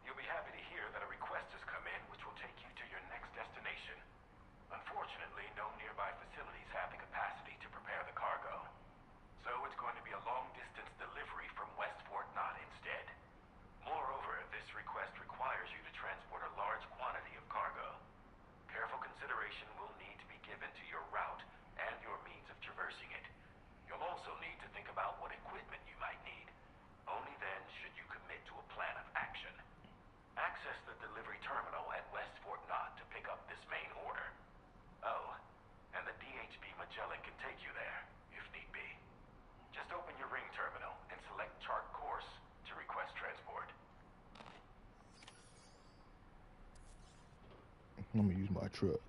You'll be happy to hear that a request has come in which will take you to your next destination. Unfortunately, no nearby facilities have the capacity to prepare the cargo. So it's going to be a long-distance delivery from Westport Knot instead. Moreover, this request requires you to transport a large quantity of cargo. Careful consideration will need to be given to your route and your means of traversing it. You'll also need to think about what equipment you might need. Only then should you commit to a plan of action. Access the delivery terminal at Westport Knot to pick up this main order. Oh, and the DHB Magellan can take you there, if need be. Just open your ring terminal and select chart course to request transport. Let me use my truck.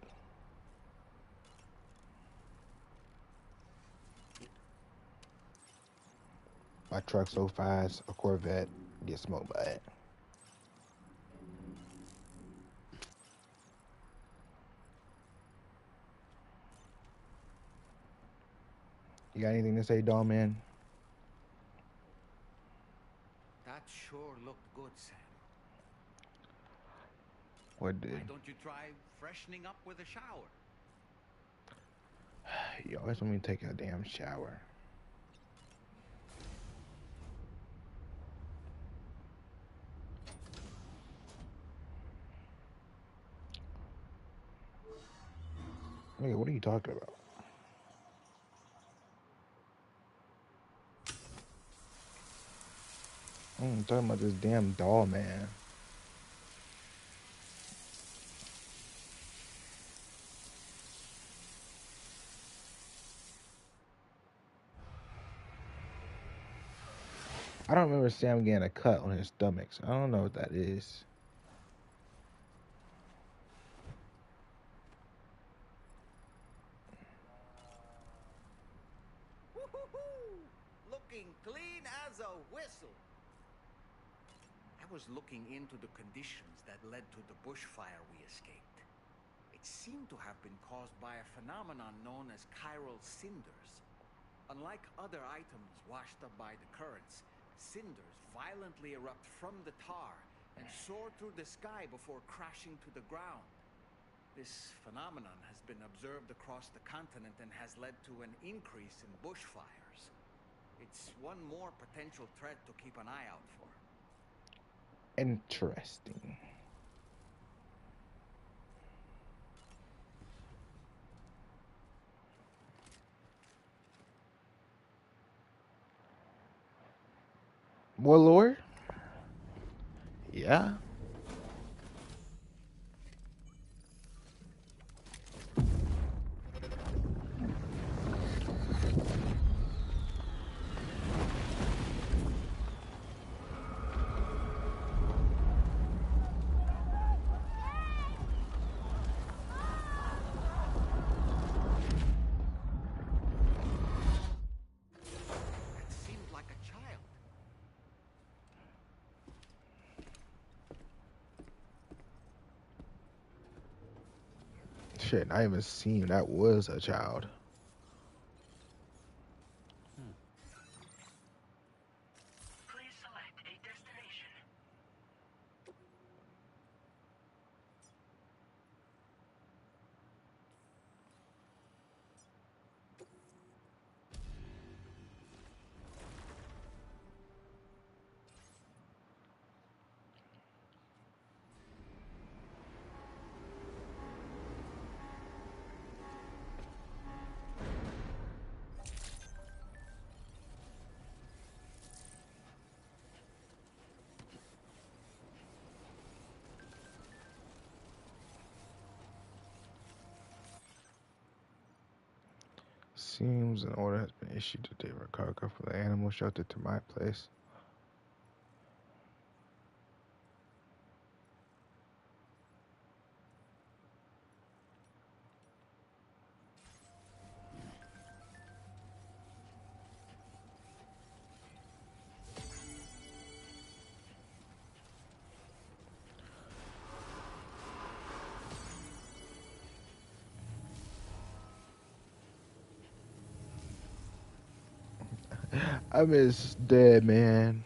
My truck's so fast, a Corvette gets smoked by it. You got anything to say, Dom, man? That sure looked good, Sam. What did? Why don't you try freshening up with a shower? You always want me to take a damn shower. Nigga, what are you talking about? I'm talking about this damn doll, man. I don't remember Sam getting a cut on his stomach, so I don't know what that is. Looking clean as a whistle. I was looking into the conditions that led to the bushfire we escaped. It seemed to have been caused by a phenomenon known as chiral cinders. Unlike other items washed up by the currents, cinders violently erupt from the tar and soar through the sky before crashing to the ground. This phenomenon has been observed across the continent and has led to an increase in bushfires. It's one more potential threat to keep an eye out for. Interesting. More lore? Yeah. Shit, I even seen that was a child. Please select a destination. Seems an order has been issued to deliver cargo from the animal shelter to my place. I miss Dead Man.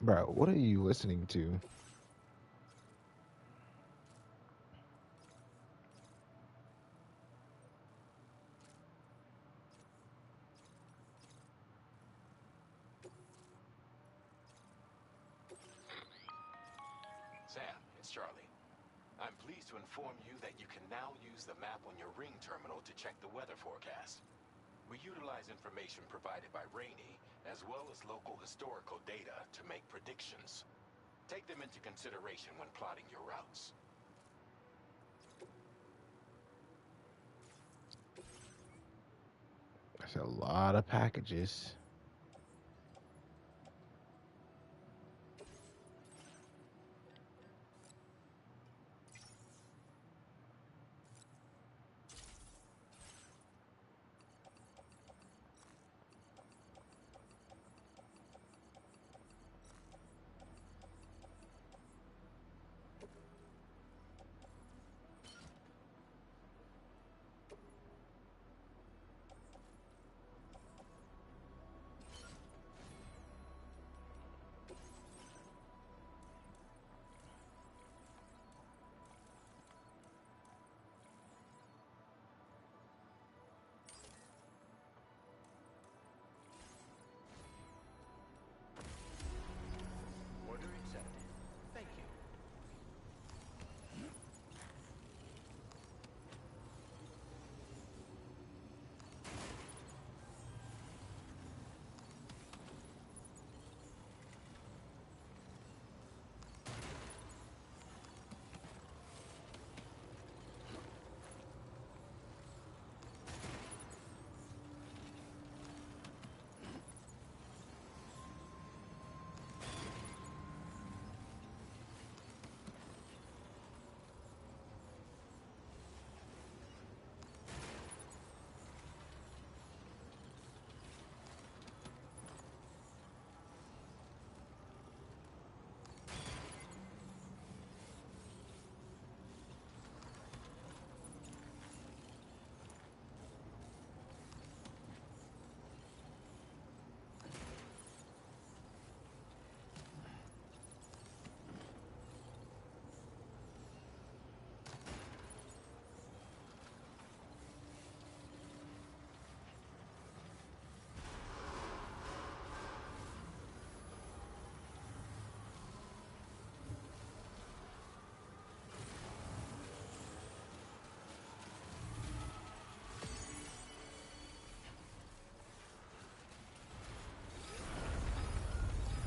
Bro, what are you listening to? Sam, it's Charlie. I'm pleased to inform you that you can now use the map on your ring terminal to check the weather forecast. We utilize information provided by Rainey, as well as local historical data to make predictions. Take them into consideration when plotting your routes. That's a lot of packages. Order accepted. Thank you.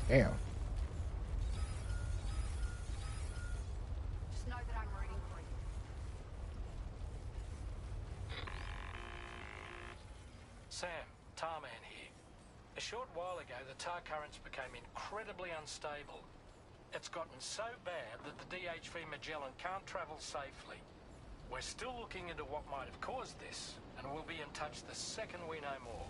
Damn. Just know that I'm rooting for you. Sam, Tarman here. A short while ago, the tar currents became incredibly unstable. It's gotten so bad that the DHV Magellan can't travel safely. We're still looking into what might have caused this, and we'll be in touch the second we know more.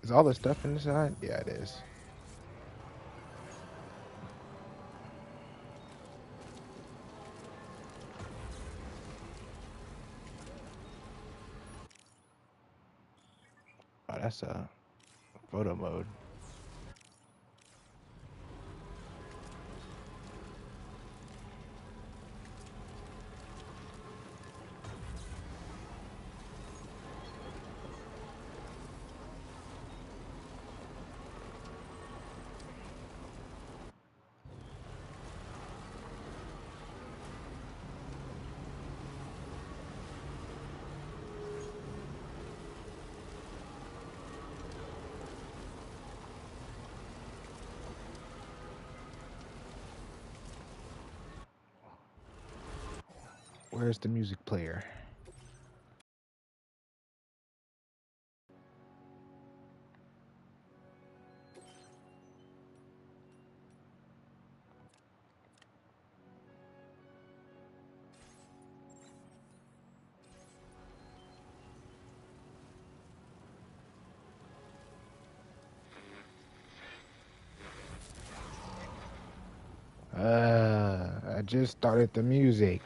Is all the stuff inside? Yeah, it is. Oh, that's a photo mode. Where's the music player? I just started the music.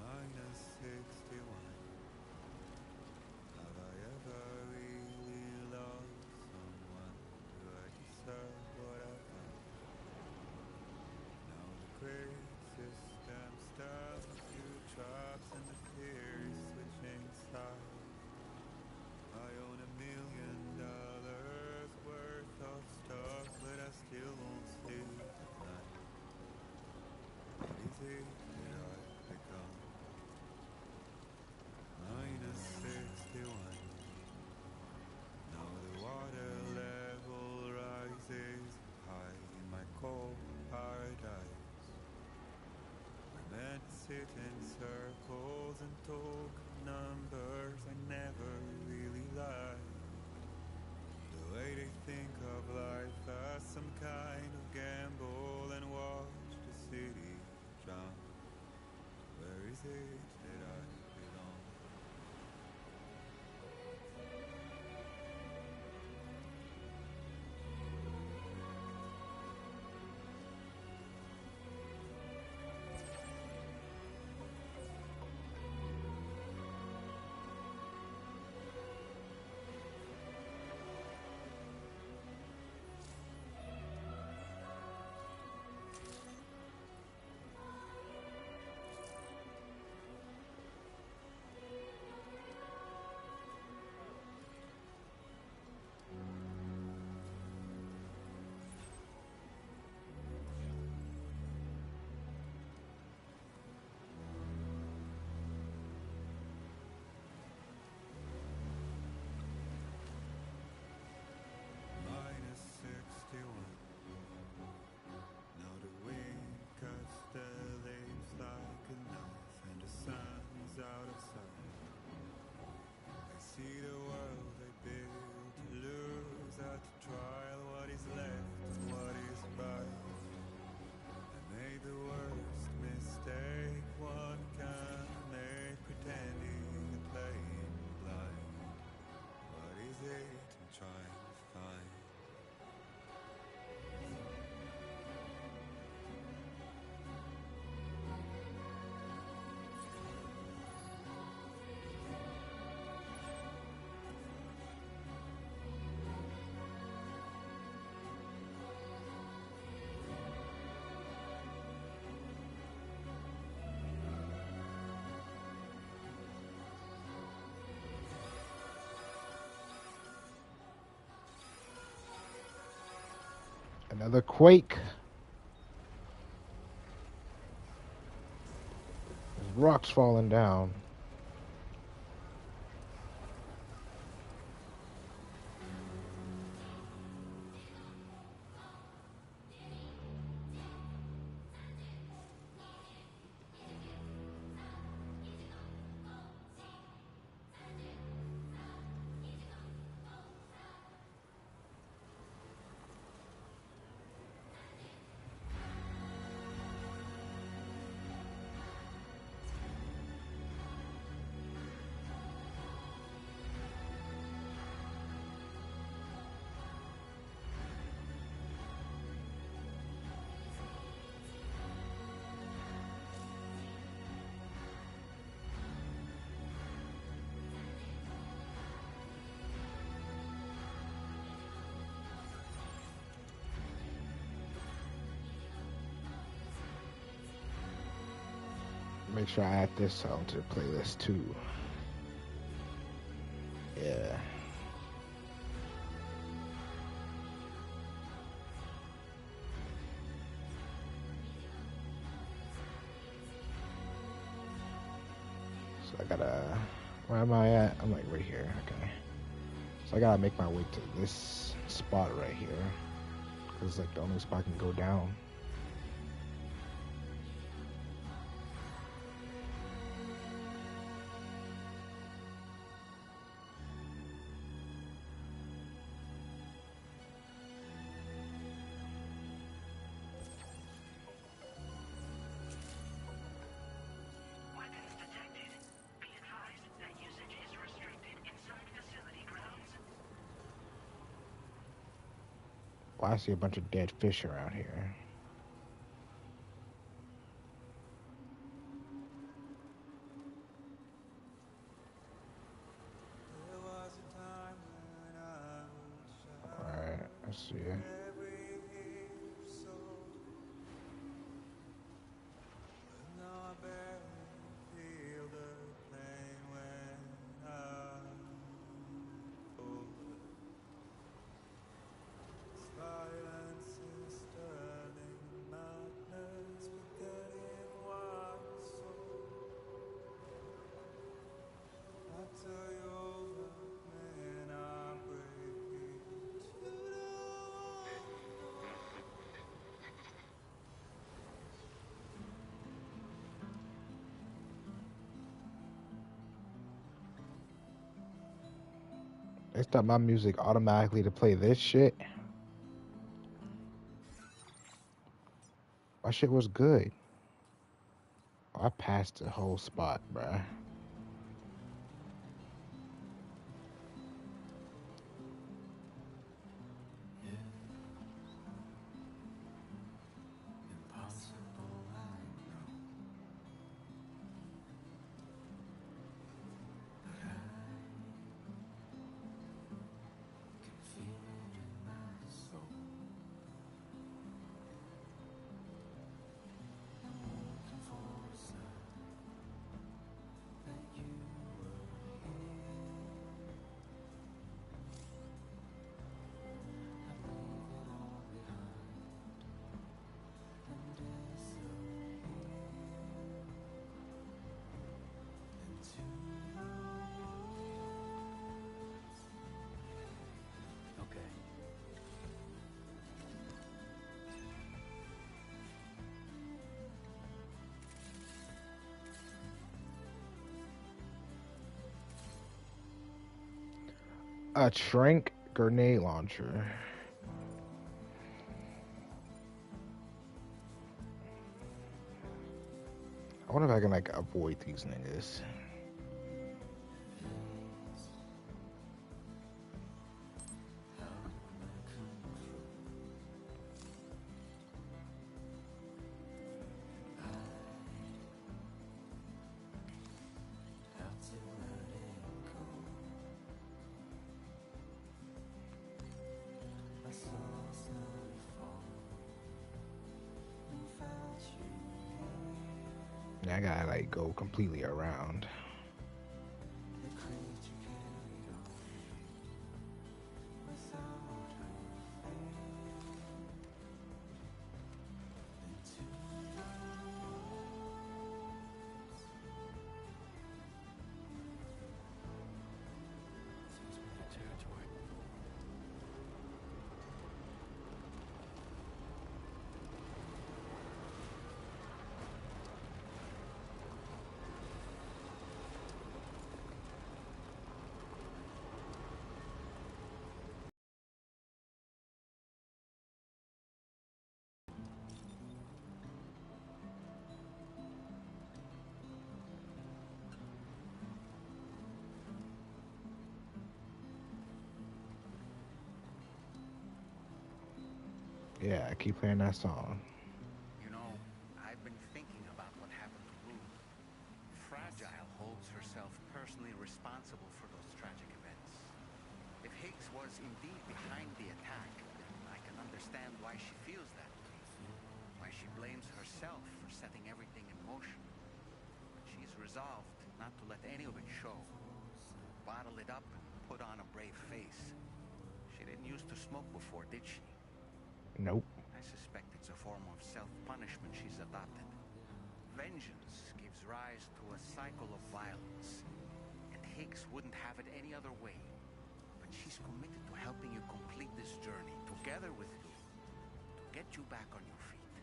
Minus 61. Have I ever really loved someone? Do I deserve what I've done? Now the great system stabs into traps and the fear is switching sides. I own $1 million worth of stuff, but I still won't sleep at night. What is it that I've become? Minus 61. Now the water level rises high in my cold paradise. We're meant to sit in circles and talk numbers. I never really lie. The way they think of life as some kind of gamble and watch the city drown. Where is it that I belong? Another quake. There's rocks falling down. Make sure I add this song to the playlist too. Yeah. So I gotta, where am I at? I'm like right here, okay. So I gotta make my way to this spot right here. Cause it's like the only spot I can go down. Well, I see a bunch of dead fish around here. Alright, let's see. They start my music automatically to play this shit. My shit was good. I passed the whole spot, bruh. A trank grenade launcher. I wonder if I can like avoid these niggas. I gotta like go completely around. Yeah, I keep playing that song. You know, I've been thinking about what happened to Lou. Fragile holds herself personally responsible for those tragic events. If Higgs was indeed behind the attack, then I can understand why she feels that way. Why she blames herself for setting everything in motion. But she's resolved not to let any of it show. Bottle it up and put on a brave face. She didn't used to smoke before, did she? Nope. I suspect it's a form of self-punishment she's adopted. Vengeance gives rise to a cycle of violence, and Higgs wouldn't have it any other way. But she's committed to helping you complete this journey, together with Lou, to get you back on your feet.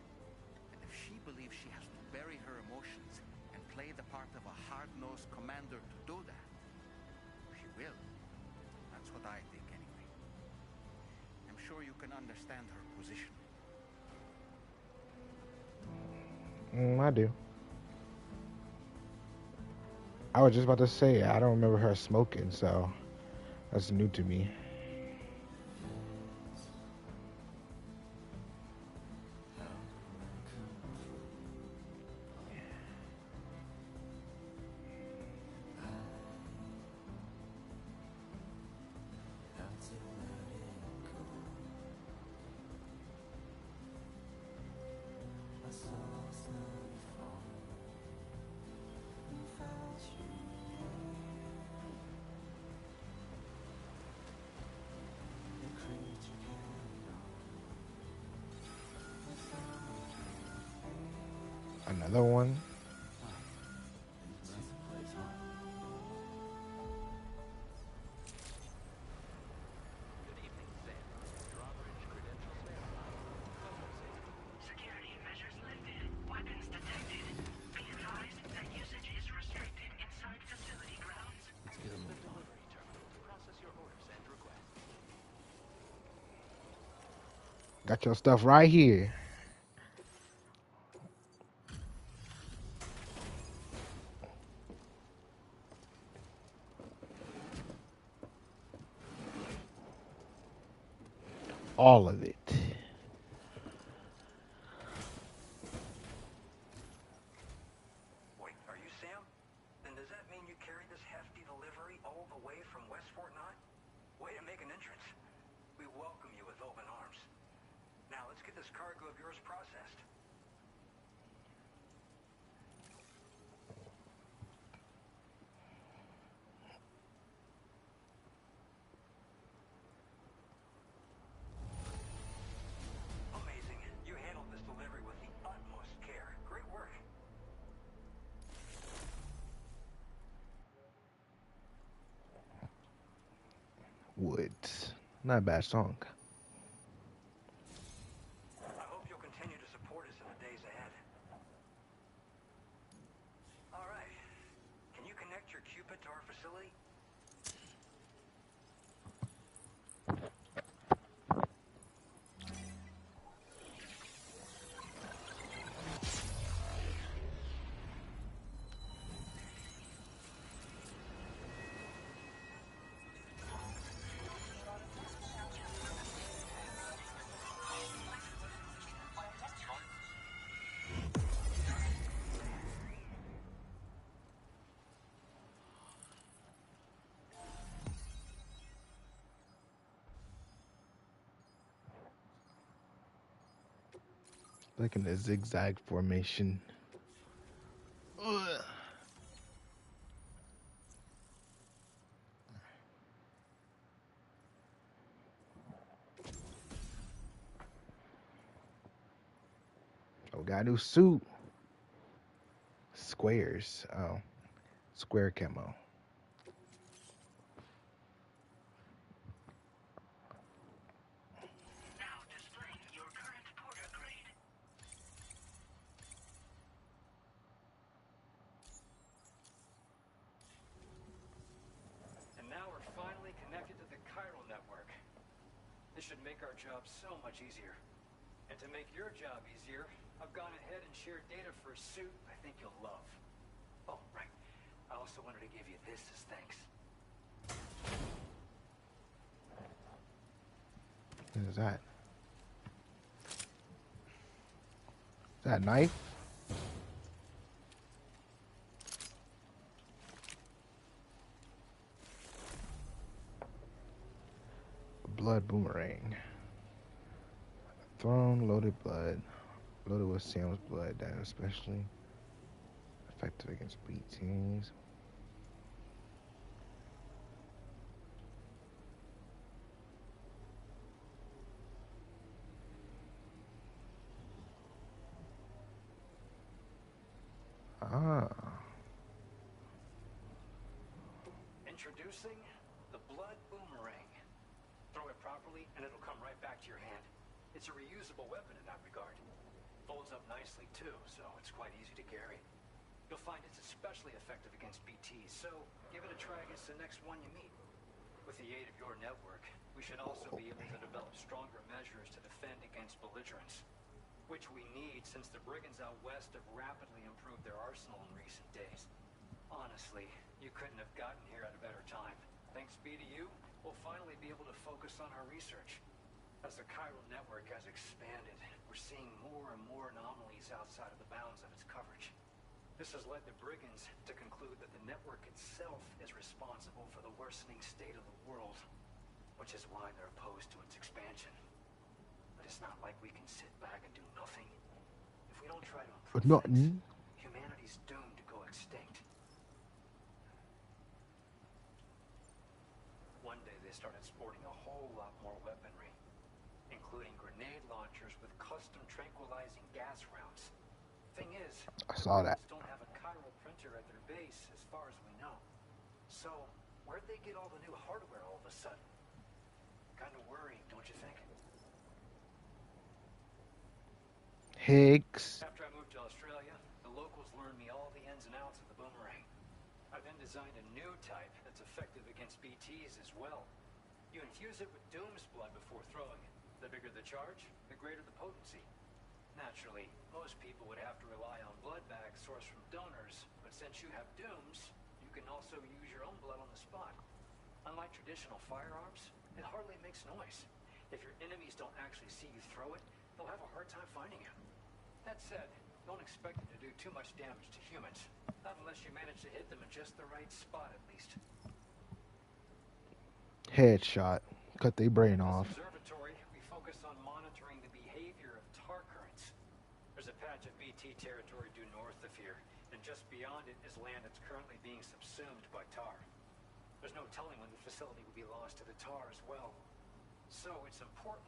And if she believes she has to bury her emotions and play the part of a hard-nosed commander to do that, she will. That's what I think, anyway. I'm sure you can understand her position. I do. I was just about to say, I don't remember her smoking, so that's new to me. Another one. Security measures lifted. Weapons detected. Be advised that usage is restricted inside facility grounds. Let's get a move on. Delivery terminal to process your orders and requests. Got your stuff right here. All of it. Wait, are you Sam? Then does that mean you carried this hefty delivery all the way from West Fort Knott? Way to make an entrance. We welcome you with open arms. Now let's get this cargo of yours processed. Amazing. You handled this delivery with the utmost care. Great work. Woods. Not a bad song. I hope you'll continue to support us in the days ahead. All right. Can you connect your Cupid to our facility? Like in a zigzag formation. Ugh. Oh, got a new suit. Squares. Oh. Square camo. Now displaying your current porter grade. And now we're finally connected to the Chiral network. This should make our job so much easier. And to make your job easier, I've gone ahead and shared data for a suit I think you'll love. Oh, right. I also wanted to give you this as thanks. What is that? That knife? Blood boomerang. Thrown loaded blood. Loaded with Sam's blood. That is especially effective against BTs. Ah. Introducing the blood boomerang. Throw it properly and it'll come right back to your hand. It's a reusable weapon in that regard. Folds up nicely too, so it's quite easy to carry. You'll find it's especially effective against BTs, so give it a try against the next one you meet. With the aid of your network, we should also be able to develop stronger measures to defend against belligerents, which we need since the brigands out west have rapidly improved their arsenal in recent days. Honestly, you couldn't have gotten here at a better time. Thanks be to you, we'll finally be able to focus on our research. As the Chiral network has expanded, we're seeing more and more anomalies outside of the bounds of its coverage. This has led the brigands to conclude that the network itself is responsible for the worsening state of the world, which is why they're opposed to its expansion. But it's not like we can sit back and do nothing. If we don't try to improve things, humanity's doomed to go extinct. One day they started sporting a whole lot more weaponry, including grenade launchers with custom tranquilizing gas rounds. Thing is, I saw that. Don't have a chiral printer at their base as far as we know. So, where'd they get all the new hardware all of a sudden? Kind of worrying, don't you think? Higgs. After I moved to Australia, the locals learned me all the ins and outs of the boomerang. I then designed a new type that's effective against BTs as well. You infuse it with Doom's blood before throwing it. The bigger the charge, the greater the potency. Naturally, most people would have to rely on blood bags sourced from donors, but since you have Dooms, you can also use your own blood on the spot. Unlike traditional firearms, it hardly makes noise. If your enemies don't actually see you throw it, they'll have a hard time finding you. That said, don't expect it to do too much damage to humans, not unless you manage to hit them in just the right spot at least. Headshot. Cut their brain off. Observatory, we focus on monitoring the behavior of tar currents. There's a patch of BT territory due north of here, and just beyond it is land that's currently being subsumed by tar. There's no telling when the facility will be lost to the tar as well. So it's important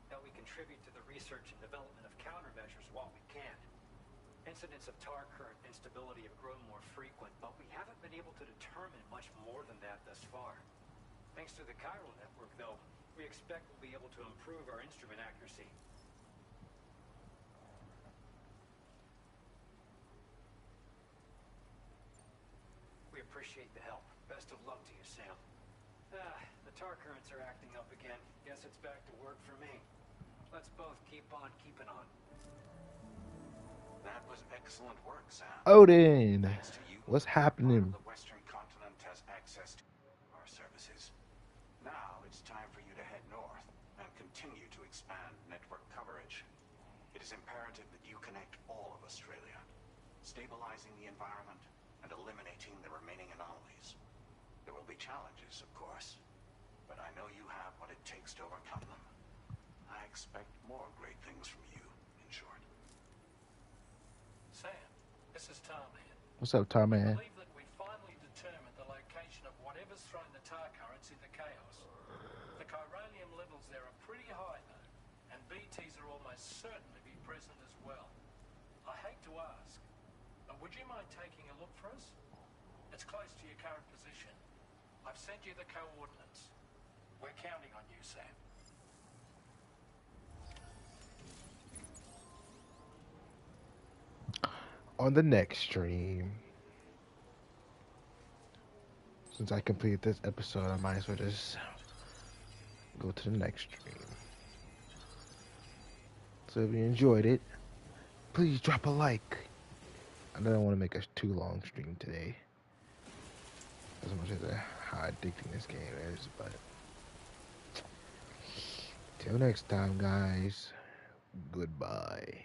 that we contribute to the research and development of countermeasures while we can. Incidents of tar current instability have grown more frequent, but we haven't been able to determine much more than that thus far. Thanks to the Chiral network, though, we expect we'll be able to improve our instrument accuracy. We appreciate the help. Best of luck to you, Sam. The tar currents are acting up again. Guess it's back to work for me. Let's both keep on keeping on. That was excellent work, Sam. Odin, what's happening? The Western continent has access to our services. Now it's time for you to head north and continue to expand network coverage. It is imperative that you connect all of Australia, stabilizing the environment and eliminating the remaining anomalies. There will be challenges, of course, but I know you have what it takes to overcome them. I expect more great things from you, in short. Sam, this is Tarman. What's up, Tarman? I believe that we finally determined the location of whatever's thrown the tar currents into chaos. The chiralium levels there are pretty high, though, and BTs are almost certain to be present as well. I hate to ask, but would you mind taking a look for us? It's close to your current position. I've sent you the coordinates. We're counting on you, Sam. On the next stream. Since I completed this episode, I might as well just go to the next stream. So if you enjoyed it, please drop a like. I don't want to make a too long stream today, as much as how addicting this game is, but till next time, guys, goodbye.